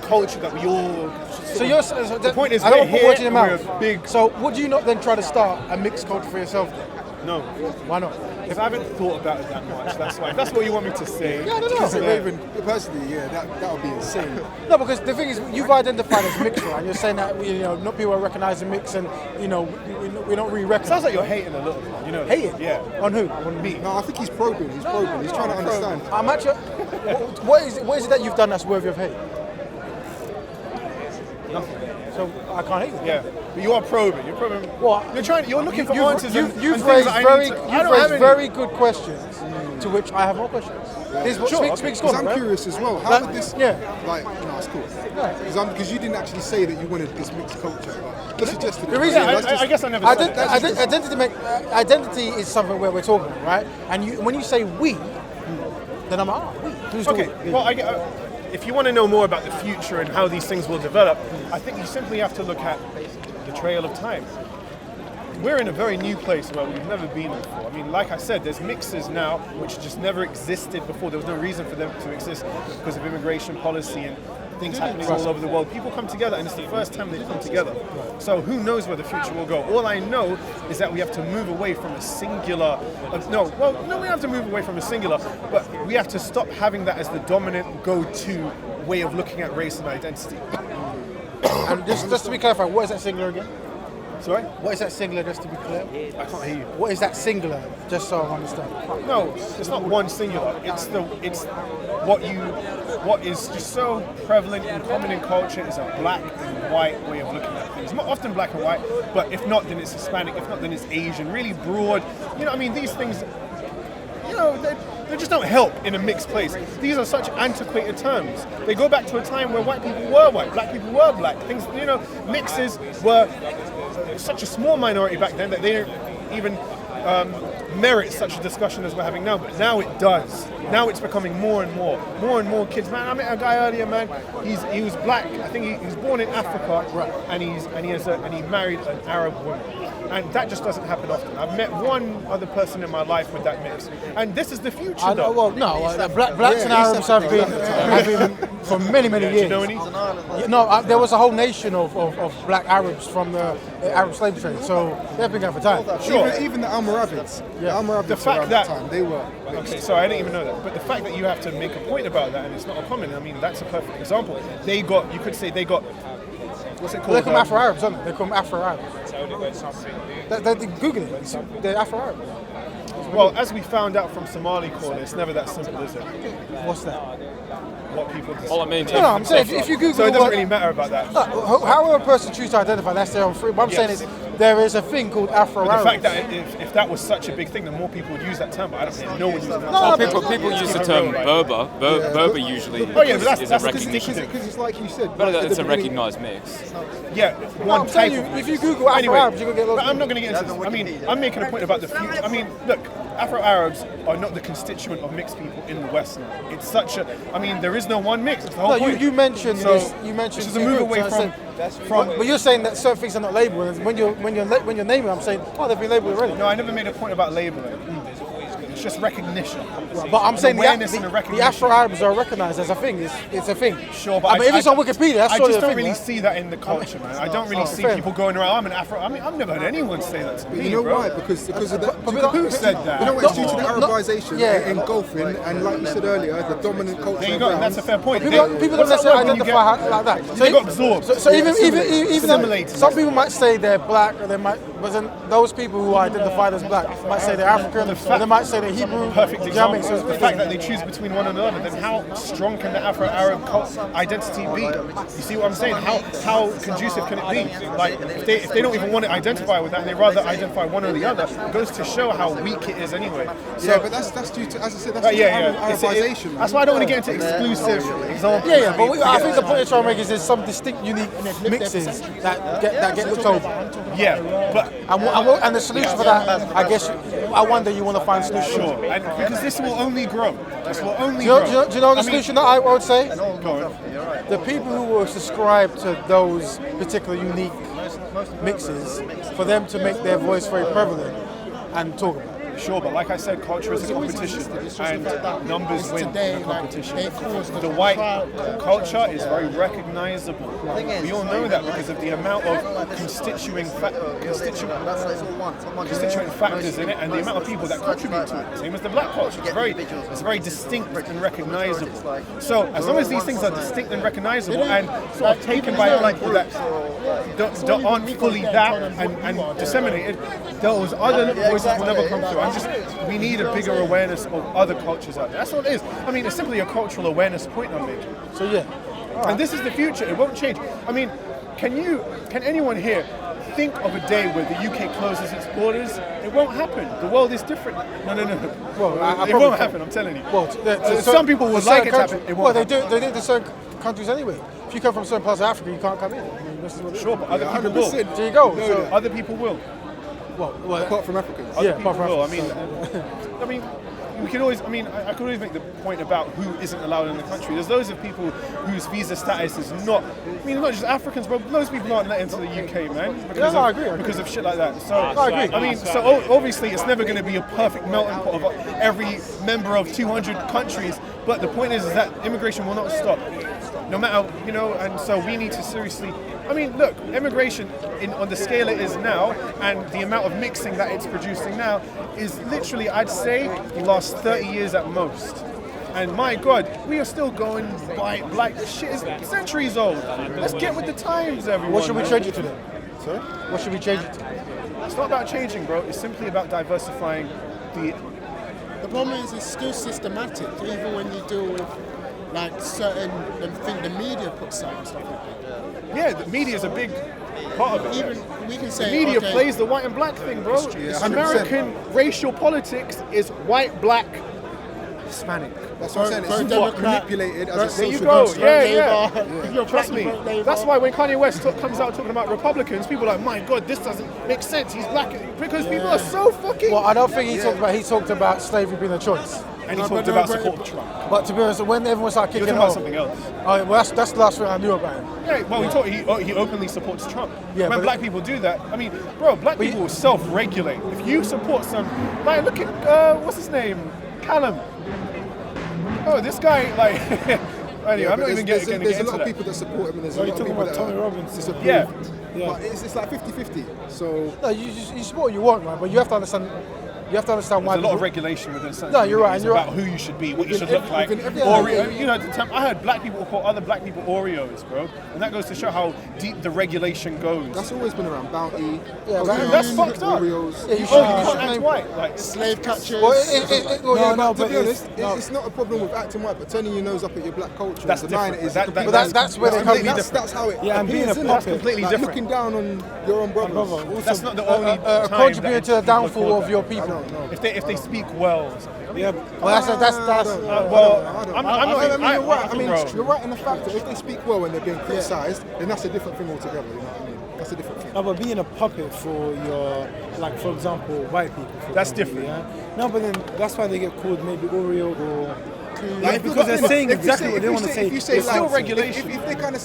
culture that we all. The point is, I don't want to put words in your mouth. Big. So would you not then try to start a mixed culture for yourself then? No. Why not? If I haven't thought about it that much, that's why. If that's what you want me to say. Yeah, I don't know. Personally, that would be insane. No, because the thing is, you've identified as mixed, right? And you're saying that not people are recognizing mix, and we don't really recognize. Sounds like you're hating a little. Hating? Yeah. On who? On me? No, I think he's probing. He's trying to understand. I'm actually. What is it that you've done that's worthy of hate? Nothing. So I can't hate you. Yeah, but you are probing. You're probing. What? You're looking for answers. You've raised very good questions, to which I have more questions. Because I'm curious as well. How did this? Yeah. It's cool. Because you didn't actually say that you wanted this mixed culture. But you suggested the reason I guess I never said that. Identity is something where we're talking, right? And when you say we, then I'm like, we. Who's okay. We? Well, if you want to know more about the future and how these things will develop, I think you simply have to look at the trail of time. We're in a very new place where we've never been before. I mean, like I said, there's mixes now which just never existed before. There was no reason for them to exist because of immigration policy and things happening all over the world. People come together, and it's the first time they've come together. So who knows where the future will go? All I know is that we have to move away from a singular. We have to move away from a singular, but we have to stop having that as the dominant go-to way of looking at race and identity. And just to be clarified, what is that singular again? Sorry? What is that singular, just to be clear? I can't hear you. What is that singular, just so I understand? No, it's not one singular. It's what is just so prevalent and common in culture is a black and white way of looking at things. Not often black and white, but if not, then it's Hispanic. If not, then it's Asian. Really broad. These things, they just don't help in a mixed place. These are such antiquated terms. They go back to a time where white people were white, black people were black. Things, mixes were such a small minority back then that they don't even merit such a discussion as we're having now. But now it does. Now it's becoming more and more kids. Man, I met a guy earlier, man. He was black. I think he was born in Africa, right? And he married an Arab woman. And that just doesn't happen often. I've met one other person in my life with that mix. And this is the future, though. Blacks and Arabs have been for many years. Do you know any? No, there was a whole nation of black Arabs from the Arab slave trade. So they've been there for time. Sure. Even the Almoravids. Yeah. The fact that time, they were. Okay, sorry, I didn't even know that. But the fact that you have to make a point about that and it's not a comment, that's a perfect example. What's it called? They call them Afro-Arabs, don't they? They call them Afro-Arabs. They Google it. They're Afro-Arabs. Well, as we found out from Somali Corner, it's never that simple, is it? What's that? what people decide. Well, I mean, No, I'm saying if you Google So it doesn't what- really matter about that. However a person chooses to identify, that's their own free. What I'm saying is there is a thing called Afro-Arabs. The fact that if that was such a big thing, then more people would use that term. But I don't think no one uses that No, term. people use the term Berber. Berber usually Oh, yeah, but that's is a because recognition. Because it's like you said. But right at it's the a beginning- recognised mix. Yeah, No, one I'm type telling you, of if you Google Afro-Arabs, you're going to get loads but of I'm not going to get into this. I mean, I'm making a point about the future. I mean, look, Afro-Arabs are not the constituent of mixed people in the West now. It's such a. I mean, there is no one mix. It's the whole No, point. you mentioned So, this. You mentioned this is a move away so I from. But you're saying that certain things are not labelled. And when you're naming, I'm saying, oh, they've been labelled already. No, I never made a point about labeling. It's just recognition. But I'm saying awareness and a the recognition. Afro-Arabs are recognised as a thing. It's a thing. Sure, but I mean, if it's on Wikipedia, that's I surely just a don't thing, really right? see that in the culture, man. I don't really see fair. people going around. I'm an Afro. I mean, I've never heard anyone say that to me. You know bro. why? Because of that. Who said that? You know what? It's due to the No, Arabization yeah. engulfing, and like you said earlier, the dominant culture. There you go. around- That's a fair point. People don't What's that necessarily word when you identify get- like that. They got absorbed. So even Assimilated. some people might say they're black, or they might, but then those people who are identified as black might say they're African, or they might say they're Hebrew. Perfect Do you know what I example. mean? So The fact that they choose between one another, then how strong can the Afro-Arab identity be? You see what I'm saying? How conducive can it be? Like if they don't even want to identify with that, and they rather identify one or the other, it goes to show how weak it is anyway. So, Yeah, but that's due to, as I said, that's due to It's- Arabization. That's why I don't want to get into exclusive examples. yeah, but I think the point you're trying to make is there's some distinct, unique mixes that get looked over. Yeah, but And the solution for that, I guess, I wonder you want to find solutions. sure, and because this will only grow. This will only Do you know, grow. do you know, do you know the I mean, solution that I would say? go on. The people who will subscribe to those particular unique mixes, for them to make their voice very prevalent and talk about it. Sure, but like I said, culture is a competition, and numbers win the competition. The white culture is very recognizable. We all know that because of the amount of constituent factors in it, and the amount of people that contribute to it. Same as the black culture, it's very distinct and recognizable. So as long as these things are distinct and recognizable, and sort of taken by people that aren't fully that and disseminated, those other voices will never come through. We need a bigger awareness of other cultures out there. That's all it is. I mean, it's simply a cultural awareness point I'm making. So yeah. And this is the future. It won't change. I mean, can anyone here think of a day where the UK closes its borders? It won't happen. The world is different. No. Well, It won't happen. I'm telling you. Well, some people would like it to happen. It Well, won't they do to certain countries anyway. If you come from certain parts of Africa, you can't come in. I mean, this is what it is. Sure, but other people will. 100%. There you go. No, So, other people will. well, Apart from Africans. Other Yeah, people apart from will. Africa, I mean, we can always. I mean, I could always make the point about who isn't allowed in the country. There's loads of people whose visa status is not. I mean, not just Africans, but loads of people aren't let into the UK, man. Because I of, agree. Because of shit like that. So I agree. I mean, so obviously it's never going to be a perfect melting pot of every member of 200 countries. But the point is that immigration will not stop. No matter, and so we need to seriously. I mean, look, immigration on the scale it is now, and the amount of mixing that it's producing now, is literally, I'd say, the last 30 years at most. And my God, we are still going by like shit is centuries old. Let's get with the times, everyone. what should we man. change it to then? Sorry? What should we change it to? It's not about changing, bro. It's simply about diversifying the. The problem is it's still systematic, even when you deal with like certain, I think the media puts out and stuff like that. Yeah, the media is a big part of it. Even we can say The media okay, plays the white and black thing, bro. Yeah, 100%. American racial politics is white, black, Hispanic. That's what I'm saying. Very It's Democrat. manipulated as a There social you go. construct. Yeah. If you're Trust black, me. you vote Labour. That's why when Kanye West comes out talking about Republicans, people are like, my God, this doesn't make sense. He's black. Because people are so fucking. Well, I don't think he talked about slavery being a choice. and he No, talked but about no, support but- for Trump. But to be honest, when everyone started You're kicking talking about off, something else. oh, well, that's the last thing I knew about him. Yeah, well, he openly supports Trump. Yeah, when but- black people do that, I mean, bro, black But people self-regulate. If you support some, like, look at what's his name, Callum. Oh, this guy, like, anyway, Yeah, I'm but not even there's getting a into lot of that. people that support him, and there's a Oh, lot you're of talking people about that Tony are Robbins. disapproved. Yeah. But it's like 50-50. So No, you support what you want, right? But you have to understand you have to understand why. There's a lot of people- regulation within certain No, you're right, and communities you're about right. who you should be, what you should Within look like. every- Oreo, you know, I heard black people call other black people Oreos, bro, and that goes to show how deep the regulation goes. That's always been around. Bounty. Yeah, Cocoon, that's fucked up. Oreos. Yeah, you Oh, should- you you can't should act name- white. Like, Slave catchers. Well, Well, no, to but be honest, no. it's not a problem with acting white, but turning your nose up at your black culture. That's and denying different. it is That- completely that- that's where they come completely in. different. That's how it. Yeah, and being a appears, isn't it? puppet. Completely Like, different. looking down on your own brothers. Brother, also, That's not the only time contributing that to the people are downfall called of that. your I people. don't know. if they speak well or something. Yeah, well, that's Well, I'm I not. mean, you're right. I mean, bro. you're right in the fact that if they speak well when they're being criticised, then that's a different thing altogether. You know what I mean? That's a different thing. No, but being a puppet for your, like, for example, white people. For That's example, different. Yeah? No, but then that's why they get called maybe Oreo or. Like, because they're saying If you exactly say- what if they you want to say. If you say It's like, still regulation. If they kind of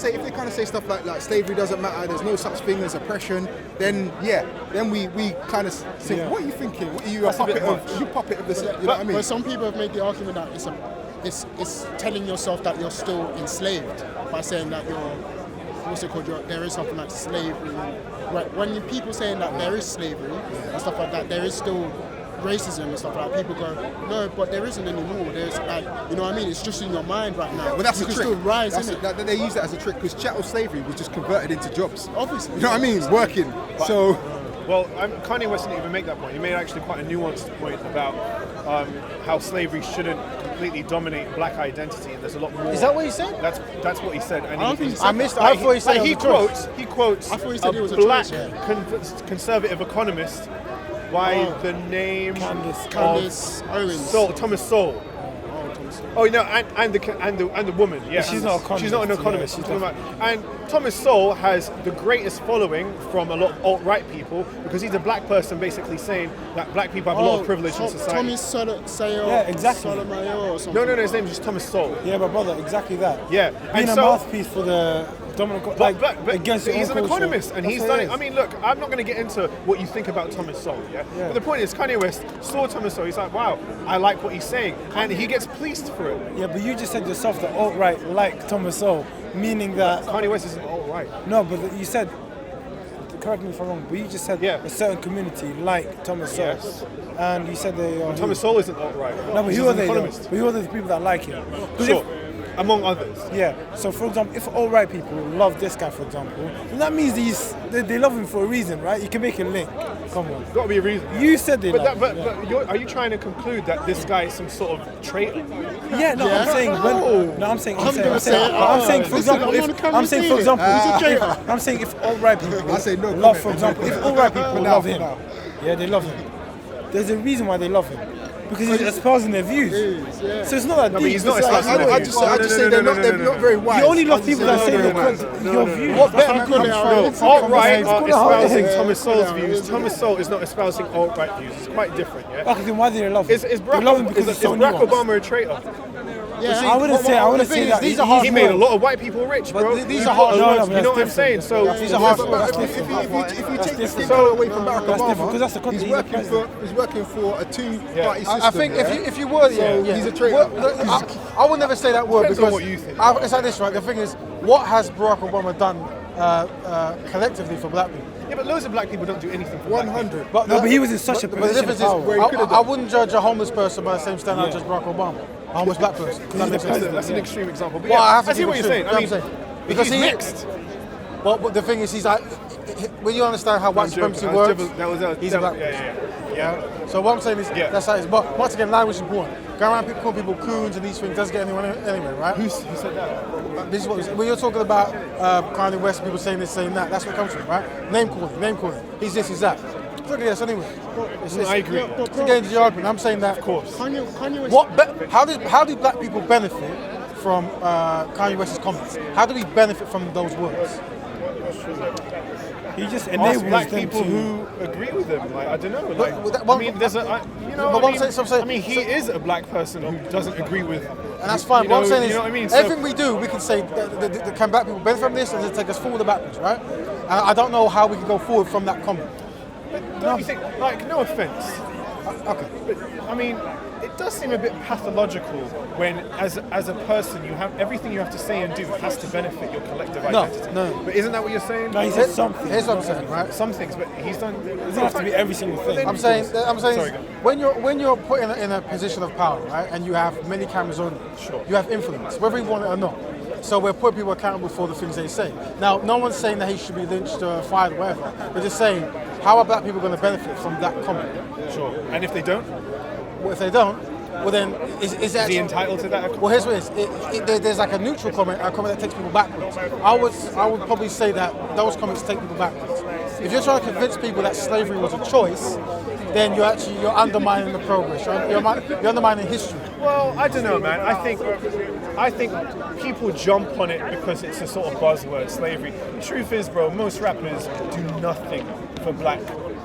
say stuff like slavery doesn't matter, there's no such thing as oppression, then we kind of think, Yeah. what are you thinking? What are you a That's a bit puppet of? much. You puppet of this? You know what I mean? But some people have made the argument that it's telling yourself that you're still enslaved by saying that you're what's it called? There is something like slavery. When people saying that there is slavery and stuff like that, there is still racism and stuff like that. People go, no, but there isn't anymore. There's like, you know what I mean? It's just in your mind right now. Well, that's you a can trick. still rise, That's innit? they use that as a trick because chattel slavery was just converted into jobs. Obviously. You know what I mean? Working. So. Well, Kanye West didn't even make that point. He made actually quite a nuanced point about how slavery shouldn't completely dominate black identity, and there's a lot more. Is that what he said? That's what he said. And I don't think he said I missed. that. I thought he said Like, it was a choice. he quotes I thought he said a it was a black choice, yeah. conservative economist by the name Candace Owens. Thomas Sowell. Oh no, and the woman, yeah. She's not an She's not an economist, economist. yeah, She's talking about, and Thomas Sowell has the greatest following from a lot of alt-right people because he's a black person basically saying that black people have a lot of privilege in society. Tommy Sayo. Yeah, exactly. Sotomayor or something. No, his name is just Thomas Sowell. Yeah, but brother, exactly that. Yeah, Being and a so. mouthpiece for the dominant, But against your he's own an culture. economist and That's he's what done it it. is. I mean, look, I'm not going to get into what you think about Thomas Sowell, yeah? But the point is, Kanye West saw Thomas Sowell, he's like, wow, I like what he's saying. And he gets pleased for it. Yeah, but you just said yourself that alt-right like Thomas Sowell, meaning that Kanye West isn't alt-right. no, but you said, correct me if I'm wrong, but you just said Yeah. a certain community like Thomas Sowell, Yes. and you said they are. Thomas Sowell isn't alt-right. No, but He's who are an they? Though? economist. But who are the people that like him? 'Cause Sure. Among others. Yeah. So, for example, if all right people love this guy, for example, then that means they love him for a reason, right? You can make a link. Come on. Got to be a reason. You said they But, love that, him. but are you trying to conclude that this guy is some sort of traitor? Yeah, no, I'm saying when. No, I'm saying. I'm gonna say it. I'm saying, for Listen, example, I'm on if camera I'm saying, for saying it. example, He's a traitor. I'm saying if all right people I say no love, comment. for example, if all right people now, love for him, now. yeah, they love him. There's a reason why they love him. Because he's espousing their views. So it's not that No, deep. but he's not It's like- espousing their I views. just say they're not very wise. You only love I just people say that they're say not your, very wise. your views. What That's better how man come comes from? from? Alt-right It's are called a hard- espousing yeah. Thomas Sowell's Yeah, views. it's Thomas Sowell is not espousing alt-right views. It's quite different, yeah? Okay, then why do they love him? Is They love him because he's so Barack nuanced. Obama a traitor? Yeah, I wouldn't say. I wouldn't the say thing that. is, these are hard He made a words. lot of white people rich, bro. these are hard No, no, words. but You know what I'm that's saying? So These are hard But words. if you take the thing So- away from Barack That's different, Obama, because that's the country, he's he's the working president. for a two-party system. I think yeah? if you were, he's a traitor. I would never say that word Depends on because what you think. It's like this, right? The thing is, what has Barack Obama done collectively for black people? yeah, but loads of black people don't do anything for black people. 100. No, but he was in such a But the position difference of is, power. Where he could've I done. wouldn't judge a homeless person by the same standard I judge Barack Obama, a homeless black person. Does that make sense? That's an extreme example. But Well, yeah, I have to see give what it you're to saying. him. I You know mean, what I'm saying? Because he's he- mixed. But the thing is, he's like, when you understand how white supremacy works, he's a black person. Yeah. So what I'm saying is, Yeah. that's how it is. But once again, language is important. Going around calling people coons and these things doesn't get anyone anywhere, right? Who said that? This is what when you're talking about Kanye West, people saying this, saying that. That's what comes from, right? Name calling. He's this, he's that. Look at this anyway. I agree. It's again the argument. I'm saying that. Of course. Kanye West. How do black people benefit from Kanye West's comments? How do we benefit from those words? He just Ask enables black them people to. who agree with him. Like, I don't know. Like, that- I mean, there's a, you know, But I what I'm mean, saying- so I'm saying- I mean, he is a black person who doesn't agree with. And that's fine. You What I'm know, saying is, you know what I mean? So- everything we do, we can say, can black people benefit from this, and take us forward or backwards, right? And I don't know how we can go forward from that comment. Don't you think? Like, no offense. Okay. But I mean, it does seem a bit pathological when, as a person, you have everything you have to say and do has to benefit your collective identity. No. But isn't that what you're saying? No, he said something. Here's what I'm saying, right? Some things, but he's done. It doesn't have to be every single thing. I'm saying Sorry, go. when you're put in a position of power, right, and you have many cameras on you, Sure. you have influence, whether you want it or not. So we're putting people accountable for the things they say. Now, no one's saying that he should be lynched or fired, whatever. We're just saying, how are black people going to benefit from that comment? Sure. And if they don't, Well, if they don't, well then, is is that he entitled to that? Well, here's what it is. There's like a neutral comment, a comment that takes people backwards. I would probably say that those comments take people backwards. If you're trying to convince people that slavery was a choice, then you're undermining the progress. You're undermining history. Well, I don't know, man. I think people jump on it because it's a sort of buzzword, slavery. The truth is, bro, most rappers do nothing for black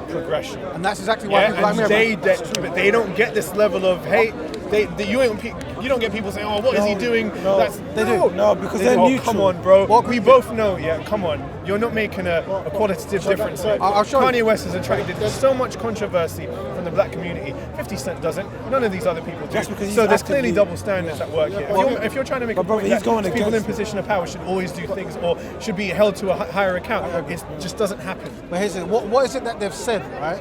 progression. And that's exactly why people like me. But they don't get this level of hate. You don't get people saying, "Oh, what is he doing?" No, they do. No, because they're neutral. Come on, bro. We both know. Yeah, come on. You're not making a qualitative difference. I'll show you. Kanye West is attracted. There's so much controversy from the black community. 50 Cent doesn't. None of these other people do. Just because he's So there's actively- clearly double standards at work here. If you're trying to make a brother, point he's going that people in against- position of power should always do things or should be held to a higher account, it just doesn't happen. But here's it. What is it that they've said, right?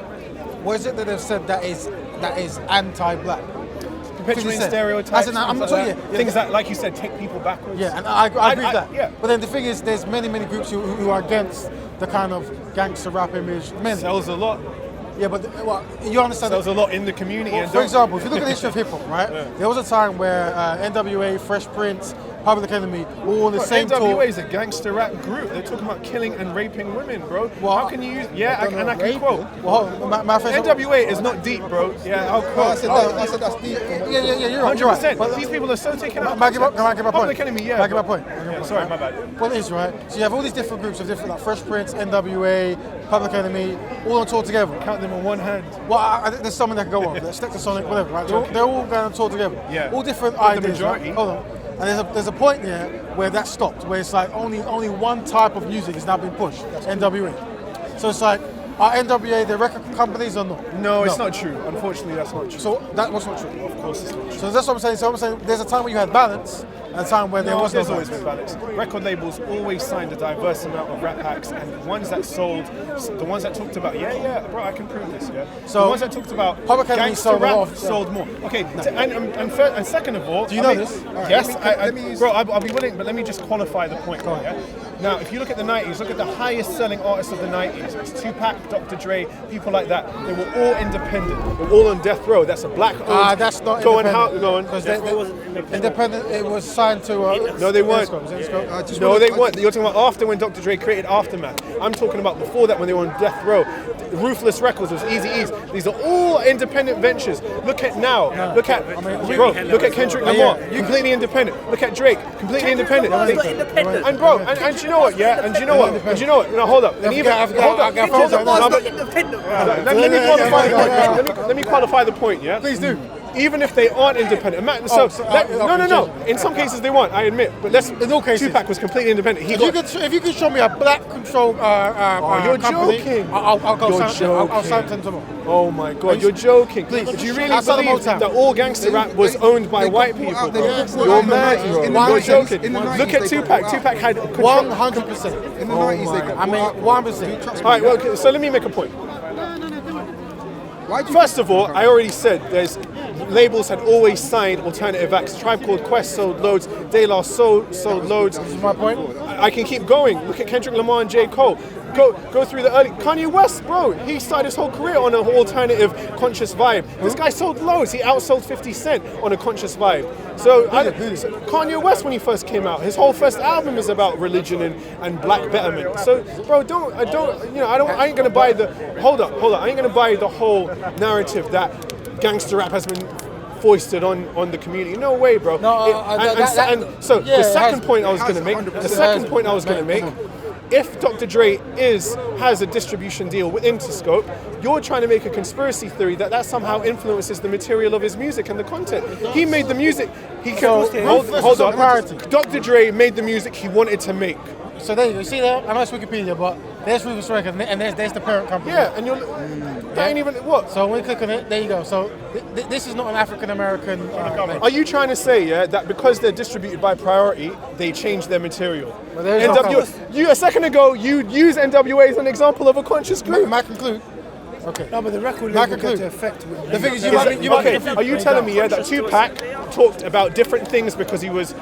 What is it that they've said that is anti-black? Perpetuating 50 Cent. stereotypes. As in, I'm things not like talking- that. yeah, Things that, like you said, take people backwards. Yeah, and I agree with that. Yeah. But then the thing is, there's many groups who are against the kind of gangster rap image. Many. Sells a lot. Yeah, but well, you understand. Sells a lot in the community. Well, and for don't- example, if you look at the history of hip hop, right? There was a time where NWA, Fresh Prince, Public Enemy, all on the Bro, same NWA tour. is a gangster rap group. They're talking about killing and raping women, bro. Well, How can you use? Yeah, I don't and I know, can rape quote. Well, my friends. NWA is not deep, bro. Yeah, I'll I quote. said that's deep. Yeah, you're right. You're right. 100%. But, These people are so taken out. Can I give my point? Public Enemy, yeah. Can I give my bro. point? Yeah, sorry, my bad. Well, it is, right? So you have all these different groups of different, like Fresh Prince, NWA, Public Enemy, all on tour together. Count them on one hand. Well, I think there's something that can go on. Like Sonic, whatever, right? They're all going on tour together. Yeah. All different But the ideas. Right? majority- Hold on. And there's a point there where that stopped, where it's like only one type of music is now being pushed. NWA. So it's like, are NWA the record companies or not? No, it's not true. Unfortunately, that's not true. So that was not true. Of course, it's not true. So that's what I'm saying. So I'm saying there's a time where you had balance, and a time where there was no There's always balance. been balance. Record labels always signed a diverse amount of rap acts, and the ones that sold, the ones that talked about, bro, I can prove this, yeah. So, the ones that talked about Public Enemy gangster sold a rap lot of- sold more. Okay, and second of all, Do you know this? Yes, let me use- bro, I'll be willing, but let me just qualify the point. Yeah? Now, if you look at the 90s, look at the highest selling artists of the 90s. It's Tupac, Dr. Dre, people like that. They were all independent. They were all on death row. That's a black owned. That's not Go on, independent. go on. Because independent, it was signed to. No, they weren't. Just No, wanna- they weren't. You're talking about after when Dr. Dre created Aftermath. I'm talking about before that when they were on death row. Ruthless Records was Eazy-E's. These are all independent ventures. Look at now. Look at look at Kendrick Lamar. Completely independent. Look at Drake. Completely independent. And bro, and you know what? Yeah, and you know what? And you know what? No, hold up. And even hold up. Let me qualify the point. Yeah. Please do. Even if they aren't independent, no. In some cases they weren't. I admit, but In all cases. Tupac was completely independent. If you could show me a black controlled you're company, joking. I'll go You're I'll sign joking. them tomorrow. Oh my God, Please. you're joking. Please. Do you really Outside of believe Motown. that all gangster rap was owned by they got white bought people? out, they Bro? got bought You're out in the mad, 90s. bro. In the You're 90s, joking. in the 90s, Look at they got Tupac. bought out. Tupac had control. 100%. In the 90s, they got I mean, bought out. 1%. Trust me. All right, well, okay, so let me make a point. Why do you First of all, I already said there's labels had always signed alternative acts. Tribe Called Quest sold loads. De La sold loads. This is my point. I can keep going. Look at Kendrick Lamar and J. Cole. Go through the early. Kanye West, bro, he started his whole career on an alternative conscious vibe. This guy sold loads. He outsold 50 Cent on a conscious vibe. So Kanye West, when he first came out, his whole first album is about religion and black betterment. So, bro, I ain't gonna buy the. Hold up. I ain't gonna buy the whole narrative that gangster rap has been foisted on the community. No way, bro. So the second point I was going to make, if Dr. Dre has a distribution deal with Interscope, you're trying to make a conspiracy theory that somehow influences the material of his music and the content. He made the music. Hold up. Dr. Dre made the music he wanted to make. So there you go. See there? I know it's Wikipedia, but there's Rufus Records, and there's the parent company. Yeah, and that ain't even what. So when you click on it, there you go. So this is not an African American. Are you trying to say, yeah, that because they're distributed by priority, they change their material? Well, there's no covers. You a second ago, you used NWA as an example of a conscious group. Might conclude. Okay. No, but the record Might label got conclude. to affect with The thing is, you might Okay, get are you telling me, yeah, that Tupac talked about different things because he was,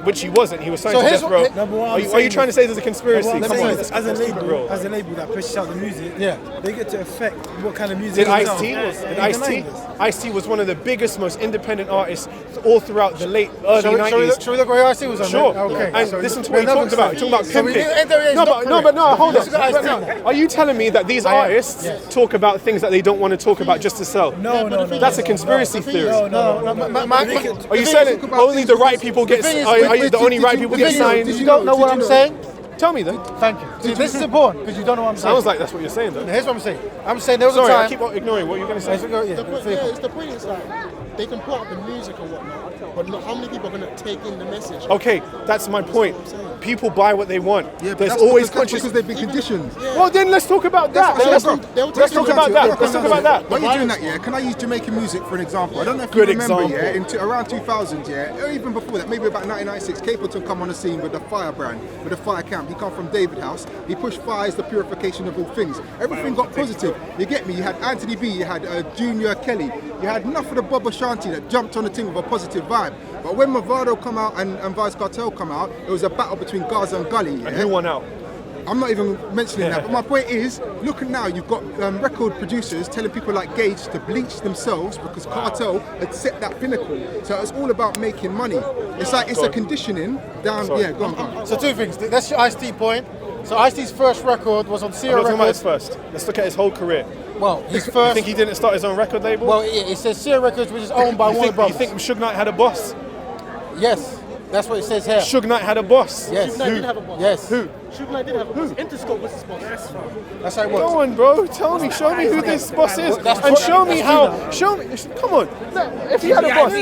which he wasn't, he was signed So to here's death row? what- No, but what I'm Are you saying trying to say there's a conspiracy? What I'm Come saying on, is, let's as keep it real. a label that pushes out the music, Yeah. they get to affect what kind of music. Did it is. Ice-T? They're Ice-T? denying this. Ice-T was one of the biggest, most independent artists all throughout the late, early Shall we 90s. look where IC was on? Sure. Then? Okay. And So listen to we're what he never talked about. He gonna- talked about So we pimping. did- NWA is No, not but no, hold Let's on. look at But Ice-T. no, are you telling me that these artists Yes. talk about things that they don't want to talk about just to sell? No. That's a conspiracy theory. Are you saying that only the right people get? thing is, Are you the only right people get signed? You don't know what I'm saying? Tell me then. Thank you. See, this is important because you don't know what I'm saying. Sounds like that's what you're saying though. Here's what I'm saying. I'm saying there was Sorry, a I time. keep on ignoring what you're going to say. The point is like they can put up the music or whatnot, but look, how many people are going to take in the message? Okay, that's my point. People buy what they want. Yeah, but There's that's always because conscious. they've been conditioned. Well, then let's talk about that. That's Let's what I'm talk saying. let's talk about that. Let's talk about that. While you're doing that, yeah, can I use Jamaican music for an example? I don't know if Good you remember, example. yeah, around 2000, yeah, or even before that, maybe about 1996, Capleton come on the scene with the Fire brand, with the Fire camp. He come from David House. He pushed fire as the purification of all things. Everything got positive. You get me? You had Anthony B, you had Junior Kelly, you had enough of the Bob Ashanti that jumped on the thing with a positive vibe. But when Movado come out and Vice Cartel come out, it was a battle between Gaza and Gully. Yeah? And who won out? I'm not even mentioning that, but my point is, look at now, you've got record producers telling people like Gage to bleach themselves because Cartel had set that pinnacle. So it's all about making money. It's like, it's a conditioning down, yeah, go on. So two things. That's your Ice-T point. So Ice-T's first record was on I'm Sierra not talking about his Records. first. Let's look at his whole career. Well, his You first. think he didn't start his own record label? Well, it says Sierra Records, which is owned by you Warner think, Brothers. you think Suge Knight had a boss? Yes, that's what it says here. Suge Knight had a boss. Yes. Knight did have a boss. Yes. Who? Suge Knight did have a boss. Interscope was his boss. That's how it works. Go on, bro. Tell me, show me who this boss is, and show me how. Show me. Come on. If he had a boss,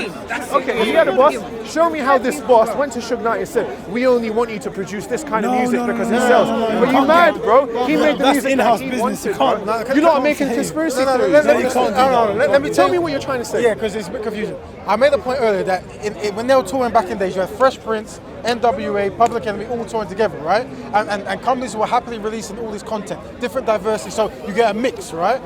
okay. If he had a boss, show me how this boss went to Suge Knight and said, "We only want you to produce this kind of music because it sells." But you mad, bro? He made the That's music in-house that he business. wanted. You can't- bro. no, You're not can't making say- conspiracy No, theories. let me you can't do let me Tell me what you're trying to say. Yeah, because it's a bit confusing. I made the point earlier that when they were touring back in days, you had Fresh Prince, NWA, Public Enemy all touring together, right? And companies were happily releasing all this content, different diversity, so you get a mix, right?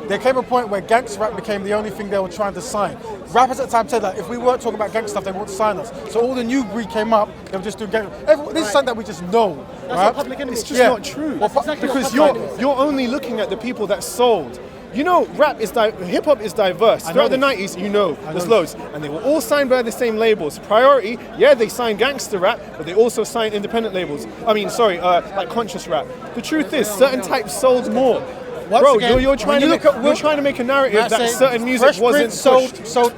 There came a point where gangster rap became the only thing they were trying to sign. Rappers at the time said that if we weren't talking about gangster stuff, they wouldn't sign us. So all the new breed came up, they were just doing gangster. This is something that we just know, right? Public Enemy. It's just not true. Well, Because you're only looking at the people that sold. You know, hip hop is diverse. Throughout the 90s, there's loads, and they were all signed by the same labels. Priority, yeah, they signed gangster rap, but they also signed independent labels. Like conscious rap. The truth is, certain types sold more. Bro, again, you're trying to make a narrative that certain music wasn't pushed.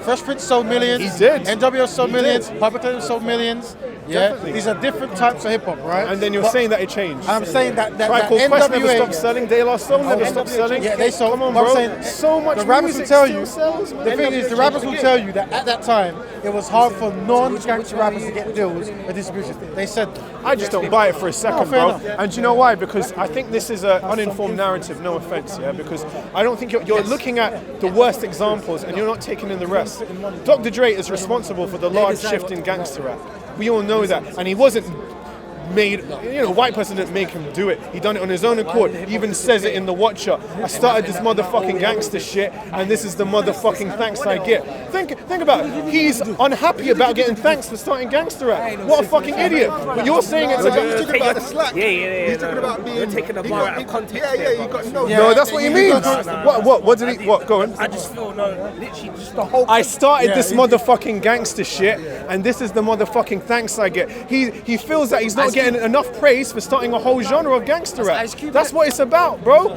Fresh Prince sold millions. He did. NWO sold He millions. did. Public Enemy sold millions. Yeah, Definitely. these are different types of hip hop, right? And then you're But saying that it changed. I'm saying that Tribe Called Quest never NWA stopped selling. De La Soul never stopped selling. Yeah, they sold. Come on, but I'm bro. saying So much the rappers will music tell still you. sells, man. The thing is, the rappers will tell you that at that time it was hard for non-gangster rappers to get deals with distribution. They said that. I just don't buy it for a second, fair bro. enough. And do you know why? Because I think this is an uninformed narrative, no offense, yeah? Because I don't think you're looking at the worst examples and you're not taking in the rest. Dr. Dre is responsible for the large shift in gangster rap. We all know that. And he wasn't made, white person didn't make him do it. He done it on his own accord. He even says it in The Watcher. I started this motherfucking gangster shit, and this is the motherfucking thanks I get. Think about it. He's unhappy about getting thanks for starting gangster rap. What a fucking idiot. But you're saying it's a He's talking about the slack. Yeah. He's talking about being. You're taking the bar out of context. Yeah, you got no. No, that's what he means. What did he? What? Go on. I just feel literally just the whole. I started this motherfucking gangster shit, and this is the motherfucking thanks I get. He feels that he's not getting enough praise for starting a whole genre of gangster rap. That's what it's about, bro.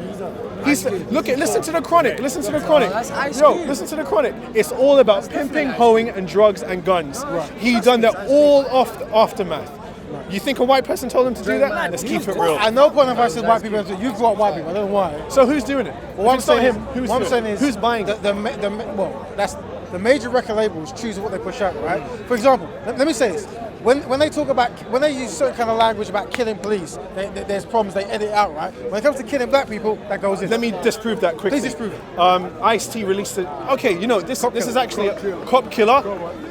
Listen to the Chronic. Listen to the Chronic. Listen to the Chronic. It's all about pimping, hoeing, and drugs and guns. He done that all off the aftermath. You think a white person told him to do that? Let's keep it real. At no point have I said white people. You've got white people. I don't know why. So who's doing it? Well, what I'm If it's not saying him, is, who's buying it? That's the major record labels choose what they push out, right? For example, let me say this: when they talk about, when they use certain kind of language about killing police, there's problems, they edit it out, right? When it comes to killing black people, that goes in. Let me disprove that quickly. Please disprove it. Ice-T released it. Okay, you know, this is actually a Cop Killer.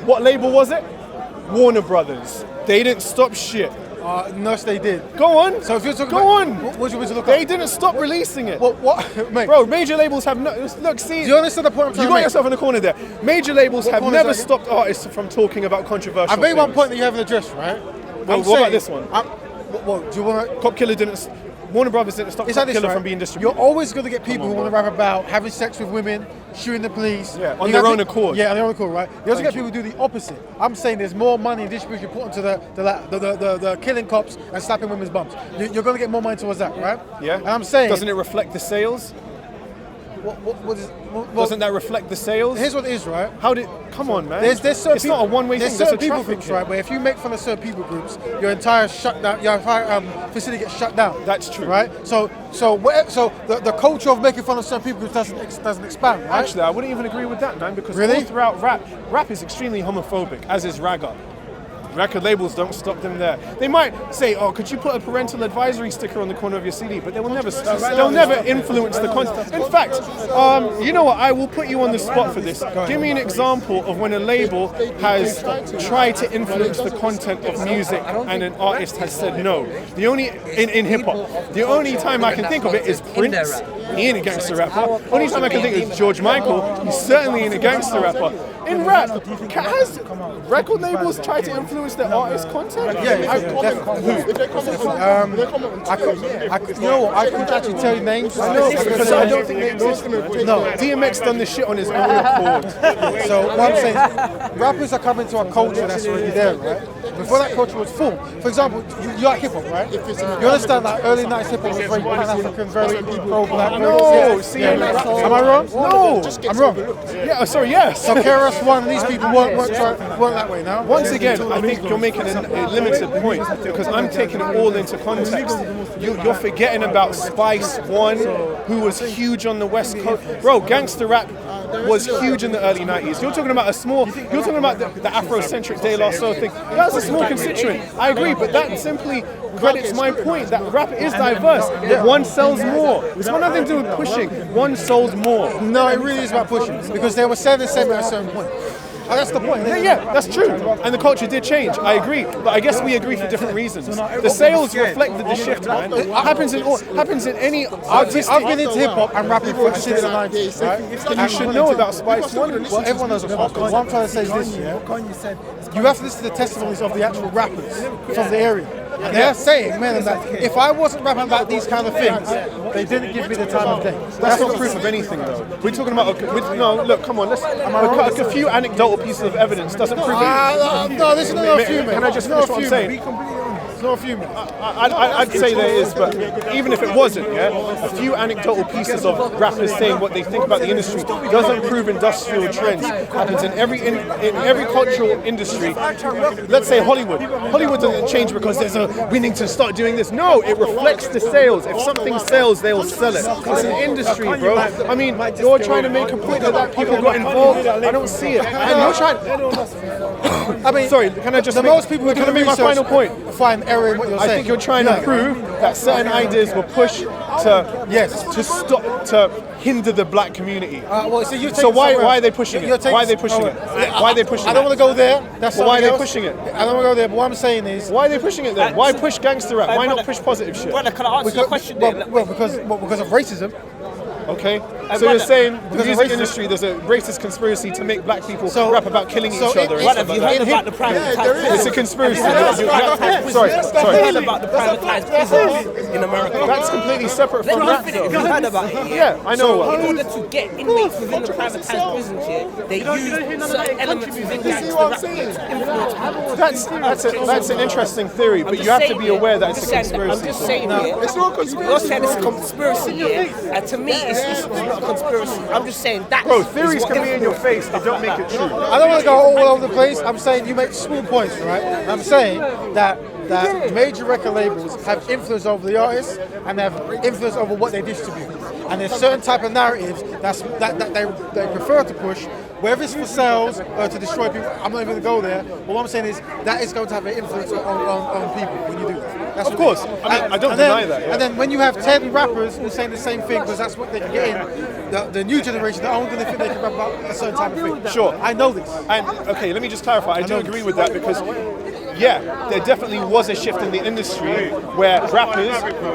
What label was it? Warner Brothers. They didn't stop shit. No, they did. Go on. So if you're talking Go about, on. What you look They up? didn't stop releasing it. What? Mate, Bro, major labels have no... Look, see... do you understand the point I'm trying You to got make? yourself in the corner there. Major labels have corner is never that? stopped artists from talking about controversial I made one things. point that you haven't addressed, right? Well, what about this one? Do you want to... Cop Killer didn't... Warner Brothers didn't stop It's Cop like this, Killer right? from being distributed. You're always going to get people who want to rap about having sex with women, shooting the police. Yeah, on You their got own accord. Yeah, on their own accord, right? You also Thank get people who do the opposite. I'm saying there's more money and distribution put into the killing cops and slapping women's bums. You're going to get more money towards that, right? Yeah. And I'm saying... Doesn't it reflect the sales? Doesn't that reflect the sales? Here's what it is, right? How did... Come on, man. There's certain it's not a one-way there's thing. There's a certain people traffic groups, here. right? Where if you make fun of certain people groups, your entire facility gets shut down. That's true. right? So the culture of making fun of certain people groups doesn't expand, right? Actually, I wouldn't even agree with that, man, because Really? all throughout rap is extremely homophobic, as is ragga. Record labels don't stop them there. They might say, "Oh, could you put a parental advisory sticker on the corner of your CD?" But they will never. They'll never influence the content. In fact, you know what? I will put you on the spot for this. Give me an example of when a label has tried to influence the content of music and an artist has said no. The only in hip hop, the only time I can think of it is Prince. He ain't a gangster rapper. Only time I can think is George Michael. He certainly ain't a gangster rapper. In rap, has record labels tried to influence their artist content? Yeah, you know what? I couldn't actually tell you names. No, because I don't think they exist. No, DMX done this shit on his own accord. So what I'm saying is, rappers are coming to a culture that's already there, right? Before that culture was formed. For example, you like hip hop, right? You understand that early 90s hip hop was very Pan-African, very pro-black. No, see, Am I wrong? No, I'm wrong. yeah, sorry, yes. So KRS One and these people weren't that way now. Once again, I think you're making a limited point because I'm taking it all into context. You're forgetting about Spice One, who was huge on the West Coast. Bro, gangster rap was huge in the early 90s. You're talking about you're talking about the Afrocentric De La Soul thing. That's a small constituent. I agree, but that simply credits my point that rap is diverse. One sells more. It's got nothing to do with pushing. One sells more. No, it really is about pushing because they were selling the same at a certain point. Oh, that's the point. Yeah, that's true. And the culture did change. I agree. But I guess we agree for different reasons. The sales reflected the shift, man. It happens in any artistic... I've been into hip hop and rapping since the 90s, right? You should know about Spice One. Well, everyone knows about Spice. What I'm trying to say is this, yeah? You have to listen to the testimonies of the actual rappers from the area. And they're saying, man, that if I wasn't rapping about these kind of things, they didn't give me the time of day. That's not proof of anything, though. We're talking about... no, look, come on. A few anecdotal pieces of evidence doesn't prove it. No, this is not a few, man. Can I just finish what I'm saying? It's not a few, man. I'd say there is, but even if it wasn't, yeah, a few anecdotal pieces of rappers saying what they think about the industry doesn't prove industrial trends. Happens in every cultural industry. Let's say Hollywood. Hollywood doesn't change because we need to start doing this. No, it reflects the sales. If something sells, they'll sell it. It's an industry, bro. I mean, you're trying to make a point that people got involved. I don't see it. And you're trying. I mean, sorry. Can I just? Most people who can I make my final point? Find error in what you're saying. I think you're trying to prove that certain ideas were pushed to stop to hinder the black community. So why are they pushing it? Why are they pushing it? Why are they pushing it? I don't want to go there. That's why are they else. pushing it? I don't want to go there. But what I'm saying is, why are they pushing it then? Why push gangster rap? Why not push positive shit? Brother, can I answer your question then? Well, because of racism. Okay, so you're saying the music industry, there's a racist conspiracy to make black people rap about killing each other. What have you heard about the privatized? It's a conspiracy. Sorry. Have you heard about the privatized prisons in America? That's completely separate from rap, though. Have you heard about it? Yeah, I know. So in order to get inmates within the privatized prisons here, they use certain elements within gangster rap to influence people. That's an interesting theory, but you have to be aware that it's a conspiracy. I'm just saying here. It's not a conspiracy. You're saying it's a conspiracy here, and to me, it's not a conspiracy. I'm just saying that. Bro, theories can be in your face, they don't make it true. I don't want to go all over the place. I'm saying you make small points, right? I'm saying that major record labels have influence over the artists and they have influence over what they distribute. And there's certain type of narratives that they prefer to push whether it's for sales or to destroy people, I'm not even going to go there. But what I'm saying is that is going to have an influence on people when you do that. That's Of course. I don't deny that. Yeah. And then when you have 10 rappers all saying the same thing because that's what they can get in, the new generation, they're only going to think they can rap about a certain type of thing. Sure. I know this. And okay, let me just clarify. I do agree with that because, yeah, there definitely was a shift in the industry where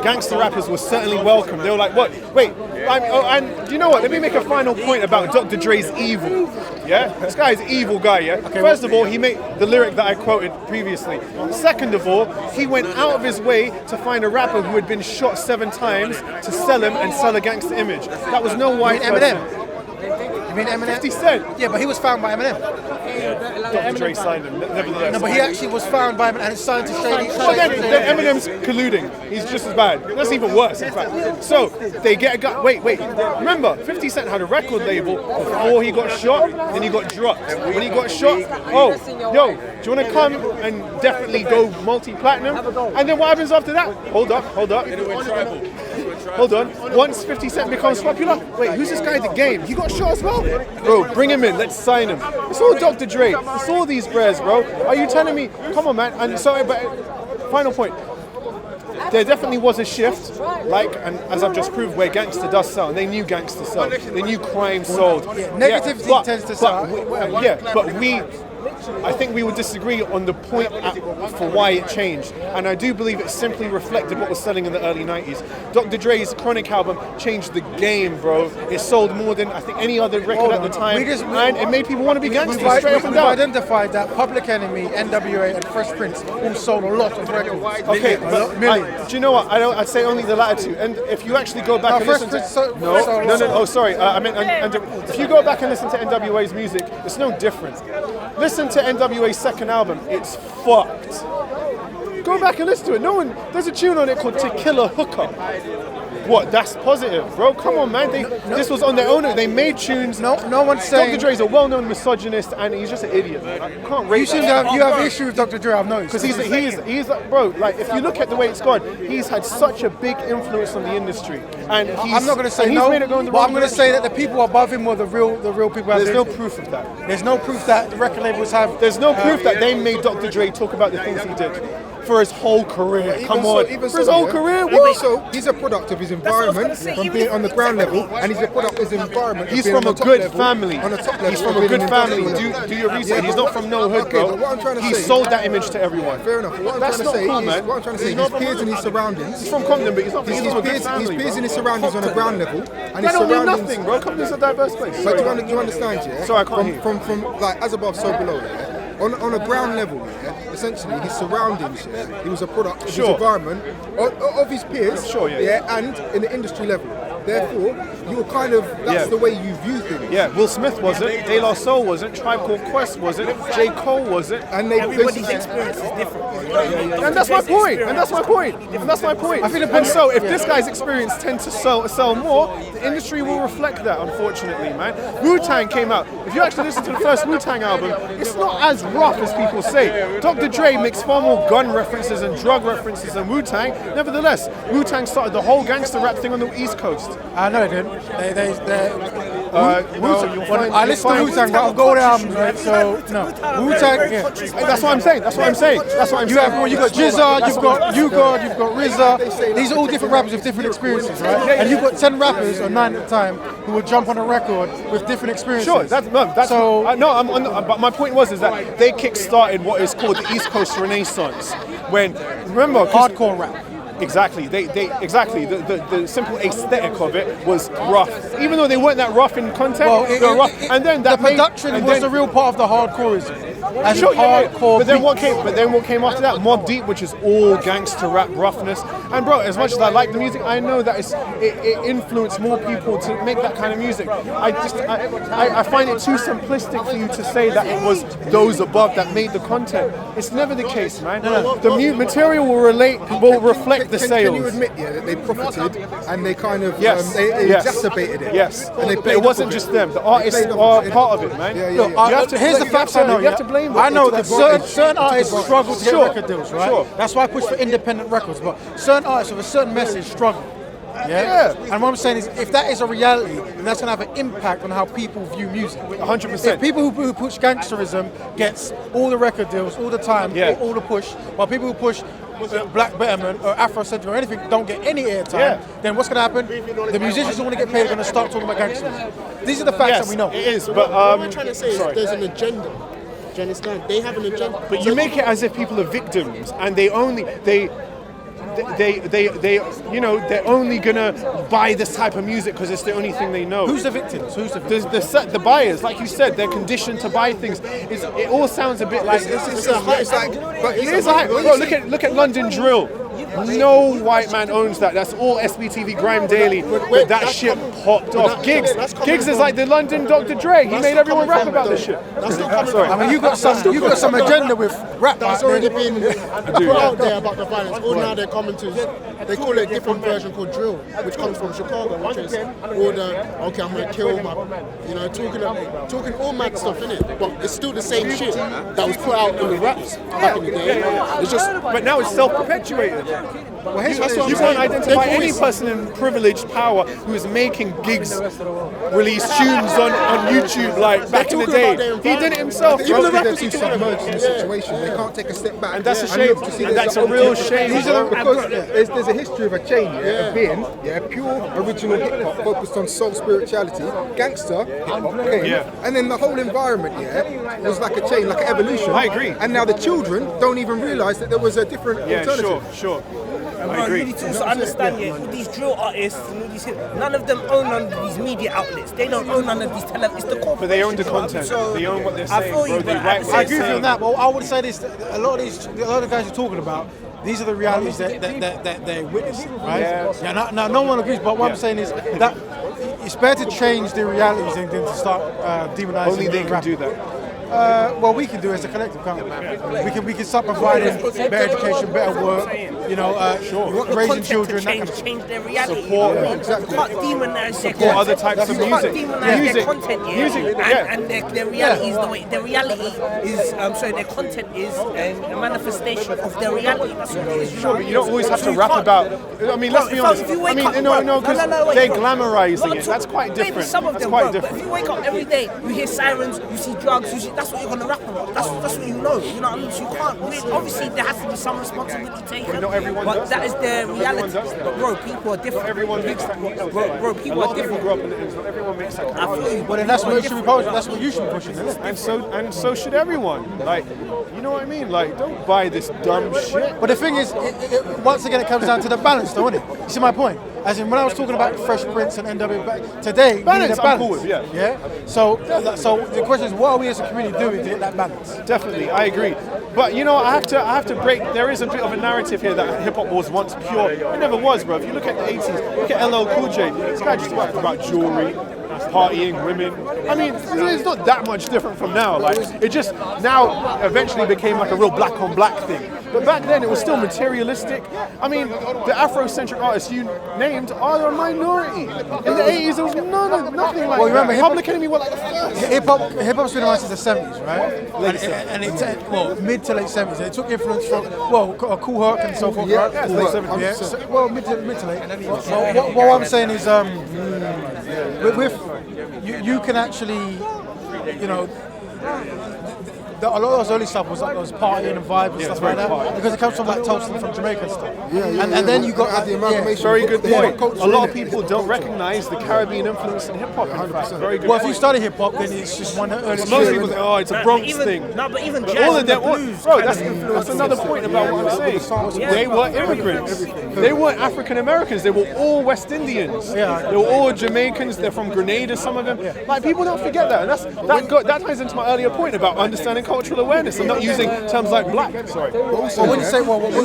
gangster rappers were certainly welcome. They were like, what? Wait, and you know what? Let me make a final point about Dr. Dre's evil. Yeah, this guy is an evil guy. Yeah. Okay, first of all, he made the lyric that I quoted previously. Second of all, he went out of his way to find a rapper who had been shot 7 times to sell him and sell a gangster image. That was no white person. You mean Eminem? 50 Cent. Yeah, but he was found by Eminem. Dr. Dre signed him, nevertheless. No, but he actually was found by Eminem and signed to Shady. But then Eminem's colluding. He's just as bad. That's even worse, in fact. So they get a guy. Wait. Remember, 50 Cent had a record label before he got shot. Then he got dropped. When he got shot, yo, do you want to come and definitely go multi-platinum? And then what happens after that? Hold on. Once 50 Cent becomes popular, wait, who's this guy at the game? He got shot as well? Bro, bring him in. Let's sign him. It's all Dr. Dre. It's all these bros, bro. Are you telling me? Come on, man. And so, but final point. There definitely was a shift, and as I've just proved, where gangster does sell, and they knew gangster sold. They knew crime sold. Negativity tends to sell. I think we would disagree on the point for why it changed, and I do believe it simply reflected what was selling in the early 90s. Dr. Dre's Chronic album changed the game, bro. It sold more than I think any other record at the time, and it made people want to be gangsters straight up and down. We've identified that Public Enemy, NWA, and Fresh Prince all sold a lot of records. Okay, but do you know what? I'd say only the latter two. And if you actually go back and listen to... No. Oh, sorry. I meant... if you go back and listen to NWA's music, it's no different. Listen to NWA's second album. It's fucked. Go back and listen to it. There's a tune on it called To Kill a Hooker. What? That's positive, bro. Come on, man. This was on their own. They made tunes. No one's saying... Dr. Dre's a well-known misogynist, and he's just an idiot. You can't rate that. You have issue with Dr. Dre, I've noticed. Because he's like, bro, like, if you look at the way it's gone, he's had such a big influence on the industry. And I'm not going to say no, but I'm going to say that the people above him were the real people. There's no proof of that. There's no proof that the record labels have... There's no proof that they made Dr. Dre talk about the things he did. For his whole career, for his whole career, what? Even so, he's a product of his environment from being on the ground level, and he's a product of his environment. He's from a good level, family. On the top level, he's from a good family. Do your research. He's not from no hood, bro. But what I'm trying to he say, sold that image to everyone. Fair enough. What I'm trying to say, his peers and his surroundings. He's from Compton, but he's not from a good family. His peers and his surroundings on a ground level, and his surroundings. Nothing, bro. Compton's a diverse place. But do you understand, yeah? Sorry, I can't hear. From like as above, so below. Yeah? On a ground level, yeah, essentially his surroundings, yeah, he was a product of his environment, of his peers, and in the industry level. Therefore, you're kind of, that's the way you view things. Yeah, Will Smith wasn't, De La Soul wasn't, Tribe Called Quest wasn't, J. Cole wasn't. And everybody's experience is different. And that's my point. And so, if this guy's experience tends to sell more, the industry will reflect that, unfortunately, man. Wu-Tang came out. If you actually listen to the first Wu-Tang album, it's not as rough as people say. Dr. Dre makes far more gun references and drug references than Wu-Tang. Nevertheless, Wu-Tang started the whole gangster rap thing on the East Coast. No, they didn't. I listen to Wu-Tang, but I've got albums, right? So, no. Wu-Tang, That's what I'm saying. You got Jizza, you've got RZA. These are all different rappers with different experiences, right? And you've got 10 rappers, or 9 at the time, who would jump on a record with different experiences. Sure, but my point is that they kick-started what is called the East Coast Renaissance. Remember, hardcore rap. Exactly. The simple aesthetic of it was rough. Even though they weren't that rough in content, they were rough. And then the production was the real part of the hardcoreism. But then what came after that? Mobb Deep, which is all gangster rap roughness. And bro, as much as I like the music, I know that it influenced more people to make that kind of music. I find it too simplistic for you to say that it was those above that made the content. It's never the case, man. The material will reflect the sales. Can you admit, that they profited and they kind of they exacerbated it? Yes. But it wasn't just them. The artists are part of it, man. Here's the facts I know. You have to blame them. I know that certain artists struggle to get record deals, right? That's why I push for independent records. But certain artists with a certain message struggle. Yeah? And what I'm saying is, if that is a reality, then that's going to have an impact on how people view music. 100%. If people who push gangsterism gets all the record deals all the time, all the push, while people who push black betterment or Afrocentric or anything don't get any airtime, then what's going to happen? The musicians who want to get paid are going to start talking about gangsterism. These are the facts that we know. It is, but what we're trying to say is there's an agenda. Do you understand? They have an agenda. But you make it as if people are victims, and they're only gonna buy this type of music because it's the only thing they know. Who's the victims? The buyers, like you said, they're conditioned to buy things. It all sounds a bit like It's a hype. but it is a hype. Bro, look at London Drill. No white man owns that. That's all SBTV Grime Daily. But that shit popped off. Giggs is like the London Dr. Dre. He made everyone rap about this shit. That's not coming Sorry. from. I mean, you got some agenda with rap. That's already been put out there about the violence. All now they're coming to, they call it a different version called drill, which comes from Chicago, which is all the, okay, I'm going to kill my, talking all mad stuff in it. But it's still the same shit that was put out in the raps back in the day. It's just, But now it's self-perpetuated. You can't identify any person in privileged power who is making Giggs release tunes on YouTube like back in the day. He did it himself. Even the rappers are too submerged in the situation. They can't take a step back. And that's a shame. look to see And there's that's a real opportunity. shame. Because there's a history of a chain, of being, pure original hip hop focused on soul spirituality, gangster hip hop came, and then the whole environment, was like a chain, like an evolution. I agree. And now the children don't even realise that there was a different alternative. Sure. I You agree. need to also understand, all these drill artists and all these, none of them own none of these media outlets. They don't own none of these it's the corporations. But they own the content. So They own what they're I saying, feel bro. you, They but write at the what I they're agree with you saying. on that, but I would say this: a lot of the guys you're talking about, these are the realities that they're witnessing, right? Yeah. Now, no one agrees, but what I'm saying is that it's better to change the realities than to start demonizing. Only they can rap. do that. Well, we can do it as a collective, can't we? We can start providing better education, better work, raising children, that kind of change their reality. Support, You can't demonize their Support other types of You music. can't demonize Music. their content, Music, and their reality is the way. Their reality is, their content is a manifestation of their reality. That's what it is. Sure, but you don't always have to rap about. I mean, let's be honest. If you wake up, because wait, they're bro. glamorizing it. That's quite Maybe different. some of That's them, quite bro, different. But if you wake up every day, you hear sirens, you see drugs, that's what you're gonna rap about. That's what you know. You know what I mean? So you can't. Obviously, there has to be some responsibility taken. Not everyone but does that is their Not reality. everyone does that. But bro, people are different. Everyone makes that. Bro, people a lot are of people different. grow up in it. Not everyone makes that kind I of feel you. Well, then that's what you should be pushing. That's what you should be pushing, isn't it? And so should everyone. Like, you know what I mean? Like, don't buy this dumb shit. But the thing is, once again, it comes down to the balance, though, isn't it? You see my point? As in, when I was talking about Fresh Prince and NW, today, we need a Balance, I'm balance. cool with, yeah. So the question is, what are we as a community doing to get that balance? Definitely, I agree. But you know, I have to break. There is a bit of a narrative here that hip hop was once pure. It never was, bro. If you look at the 80s, look at LL Cool J. This guy just rapped about jewelry, partying, women. I mean, it's not that much different from now. Like, it just now eventually became like a real black on black thing. But back then, it was still materialistic. I mean, the Afrocentric artists you named are a minority. In the 80s, there was nothing like Well, you remember that. Public Enemy were like the first. Hip hop's been around since the 70s, right? And it's mid to late 70s. It took influence from Cool Herc and so forth. Yeah, right? Cool Late Herc, 70s, yeah. 100%. Well, mid to late. What I'm saying is, with you can actually, a lot of those early stuff was like those partying and vibes and stuff like that, because it comes from like Tulsa from Jamaica and stuff. And then you got add the amalgamation. Very good point. culture A lot in of it. people don't recognize the Caribbean influence in hip hop. 100%. Very good. Well, if you study hip hop, then it's just one of the early. Most people say, oh, it's a Bronx even, thing. No, but even But jazz all of and them, the blues. bro, kind that's of another point about what I'm saying. They were immigrants. They weren't African Americans. They were all West Indians. They were all Jamaicans. They're from Grenada, some of them. Like, people don't forget that, and that ties into my earlier point about understanding cultural awareness and not using terms like black. Sorry. But also, when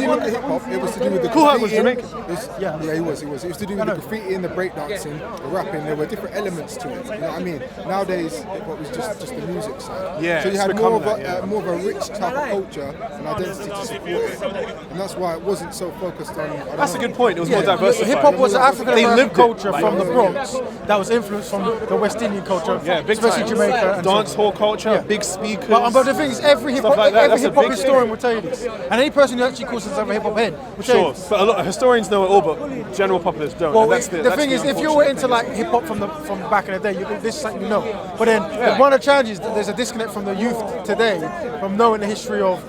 you look at hip hop, it was to do with the Cool Herc was graffiti. Jamaican. Yeah, he was. It was to do with the graffiti and the breakdancing, the rapping. There were different elements to it. You know what I mean? Nowadays, hip hop was just the music side. Yeah, So you it's had become more of that, more of a rich type of culture and identity to support it, and that's why it wasn't so focused on. That's a good point. It was more diversified. Hip hop was an African They American lived it. culture from the Bronx that was influenced from the West Indian culture, Yeah, big especially time. Jamaica. And Dance hall culture, big speakers. But the thing is, every hip Stuff hop like that, that's a big historian thing. will tell you this, and any person who actually calls himself a hip hop head will tell Sure, you this. but a lot of historians know it all, but general populace don't. Well, and that's the that's thing is, if you were into like hip hop from back in the day, this is something you know. But then one of the challenges that there's a disconnect from the youth today from knowing the history of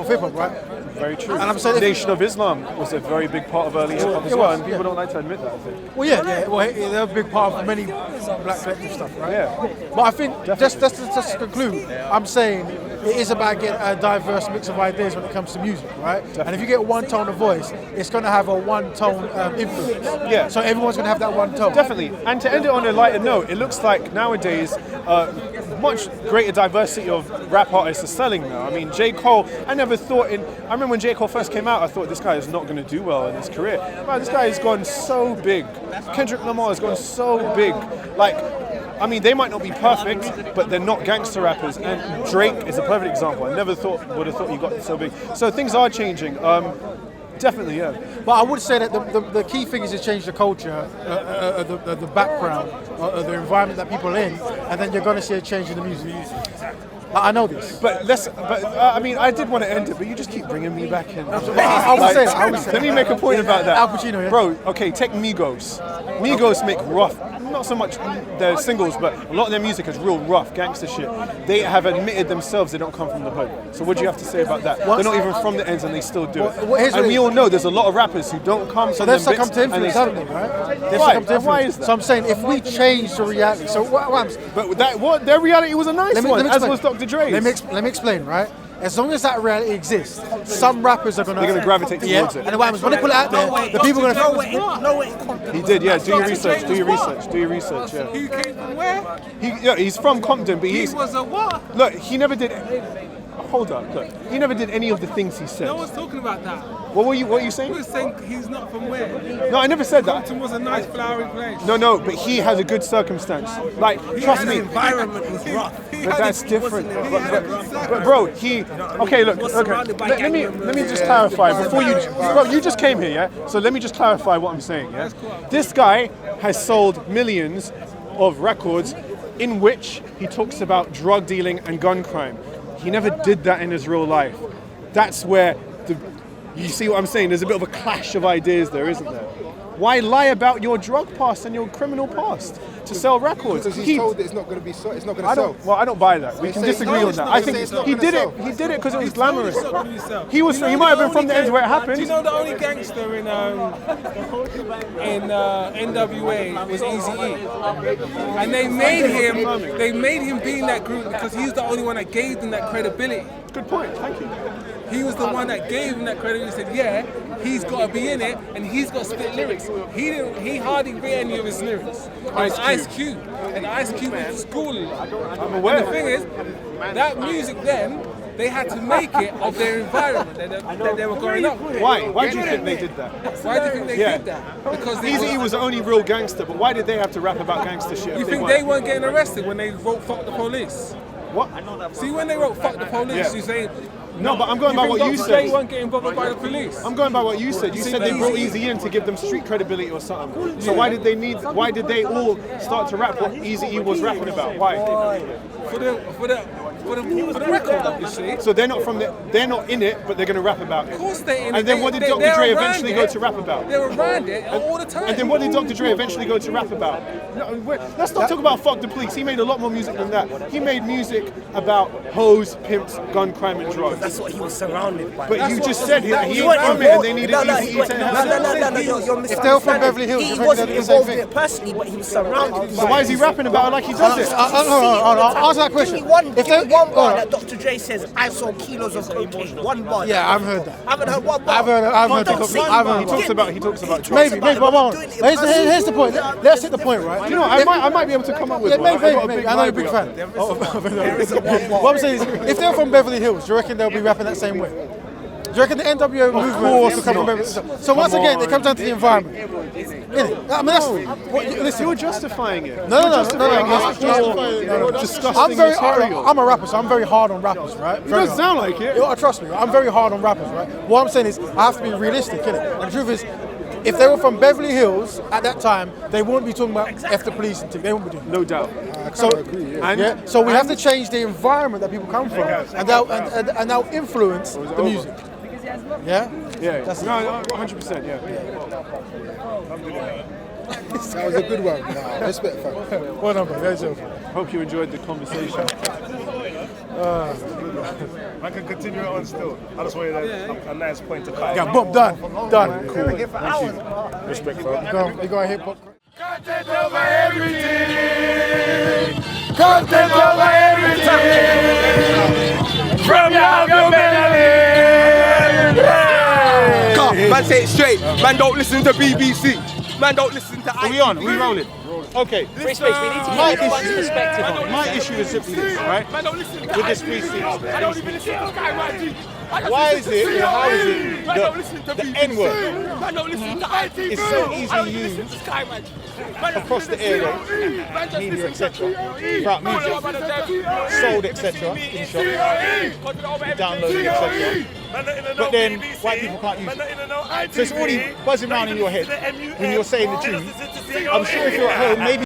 hip hop, right? very true. And I'm saying Nation of Islam was a very big part of early hip hop as well, and people don't like to admit that, I think. Well, yeah, well, they're a big part of many black collective stuff, right? Yeah. But I think just to conclude, I'm saying it is about getting a diverse mix of ideas when it comes to music, right? And if you get one tone of voice, it's going to have a one tone influence. Yeah. So everyone's going to have that one tone. Definitely. And to end it on a lighter note, it looks like nowadays much greater diversity of rap artists are selling now. I mean, J. Cole, I remember when J. Cole first came out, I thought this guy is not going to do well in his career. Man, this guy has gone so big. Kendrick Lamar has gone so big. Like, I mean, they might not be perfect, but they're not gangster rappers. And Drake is a perfect example. I never would have thought he got so big. So things are changing. Definitely, yeah. But I would say that the key thing is to change the culture, the background, the environment that people are in, and then you're going to see a change in the music. I know this. I mean, I did want to end it, but you just keep bringing me back in. I would say that. Let me make a point about that. Al Pacino, yeah. Bro, okay, take Migos. Migos make rough, not so much their singles, but a lot of their music is real rough, gangster shit. They have admitted themselves they don't come from the hood. So what do you have to say about that? They're not even from the ends and they still do it. And we all know there's a lot of rappers who don't come So from they've them succumbed to influence, haven't they, right? Why is that? So I'm saying if we change the reality, so what happens? But their reality was a nice one, as was Dr. Dre's. Let me explain, right? As long as that reality exists, some rappers are going to gravitate towards it. And what happens when they put it out there, the people are going to. He did, yeah. Do your research. Yeah. He came from where? He's from Compton, but He was a what? Look, he never did. Hold up, look. He never did any of the things he said. No one's talking about that. What were you saying? He was saying he's not from where? No, I never said that. Compton was a nice flowery place. No, but he has a good circumstance. Like, trust me. The environment was rough. But that's different. But bro, okay, look, okay. Let me just clarify before you just came here, yeah? So let me just clarify what I'm saying, yeah? This guy has sold millions of records in which he talks about drug dealing and gun crime. He never did that in his real life. That's where you see what I'm saying? There's a bit of a clash of ideas there, isn't there? Why lie about your drug past and your criminal past to sell records? Because he's told that it's not going to be it's not going to sell. Well, I don't buy that. We can disagree on that. I think he did it. He did it because it was glamorous. He might have been from the ends where it happened. Do you know the only gangster in NWA was Eazy-E, and they made him be in that group because he's the only one that gave them that credibility. Good point. Thank you. He was the one that gave him that credit. He said, "Yeah, he's got to be in it, and he's got to spit lyrics." He hardly read any of his lyrics. It was Ice Cube, and Ice Cube was the school. I'm aware. And the thing is, that music then they had to make it of their environment that they were growing up with. Why? Why do you think they did that? Why do you think they did that? Because Eazy-E was the only real gangster, but why did they have to rap about gangster shit? You think they weren't getting arrested when they wrote "Fuck the Police"? What? See, when they wrote "Fuck the Police," you say. No, but I'm going by what you said. They weren't getting bothered by the police. I'm going by what you said. You said they brought Eazy in to give them street credibility or something. So why did they all start to rap what Eazy-E was rapping about? Why? For the record, obviously. So they're not in it, but they're going to rap about it. Of course they're in it. And then what did Dr. Dre eventually go to rap about? They're around it all the time. And then what did Dr. Dre eventually go to rap about? No, let's not talk about Fuck the Police. He made a lot more music than that. He made music about hoes, pimps, gun crime, and drugs. That's what he was surrounded by. But you just said he ain't from it and they needed Eazy-E to help. No, you're If they're from Beverly Hills, he you're wasn't thinking they're the same involved thing. in it personally, but he was surrounded. So why is he rapping about it like he does it? I'll answer that question. Give me one bar that Dr. Dre says, "I saw kilos of cocaine." One bar. Yeah, I've heard that. I haven't heard one bar. I've heard Don't say I've heard He talks about drugs. Maybe, but hold on. Here's the point. Let's hit the point, right? You know, I might be able to come up with one. I've got a big I know you're a big library fan. up What I'm saying is, if they're from Beverly Hills, do you reckon they'll be rapping that same way? Do you reckon the NWO movement will come from Beverly Hills? So once again, it comes down to the environment. Innit? I mean, listen. You're justifying it. No. Disgusting material. I'm a rapper, so I'm very hard on rappers, right? It doesn't sound like it. Trust me, I'm very hard on rappers, right? What I'm saying is, I have to be realistic, innit? And the truth is, if they were from Beverly Hills at that time, they wouldn't be talking about F the police and things. They wouldn't be doing. No doubt. So, agree, yeah. so we have to change the environment that people come from, and that'll influence the music. Yeah. Yeah. That's no, 100%. Yeah. That was a good one. Nah, respect, fam. Well done, bro. There's your. Hope you enjoyed the conversation. I can continue it on still. I just wanted a nice point to cut. Yeah, boom, done. Cool. Thank you. Respect, fam. You got a hip hop. Content over everything. Content over everything. From your melody. Come, man, say it straight. Man, don't listen to BBC. Man, don't listen to. Are we on? Are we rolling? Okay. Free speech, we need to get everyone's perspective on it. My issue is simply this, right? Man, don't listen to. With this free speech. I don't even listen to Sky. Why is it, or how is it, the N-word Man, don't listen to ITV. is so easily used across the airway, media, etc., throughout music, sold, etc., in shops, downloaded, etc. But then white people can't use it. So it's already buzzing around in your head when you're saying the tune. I'm sure if you're at home, maybe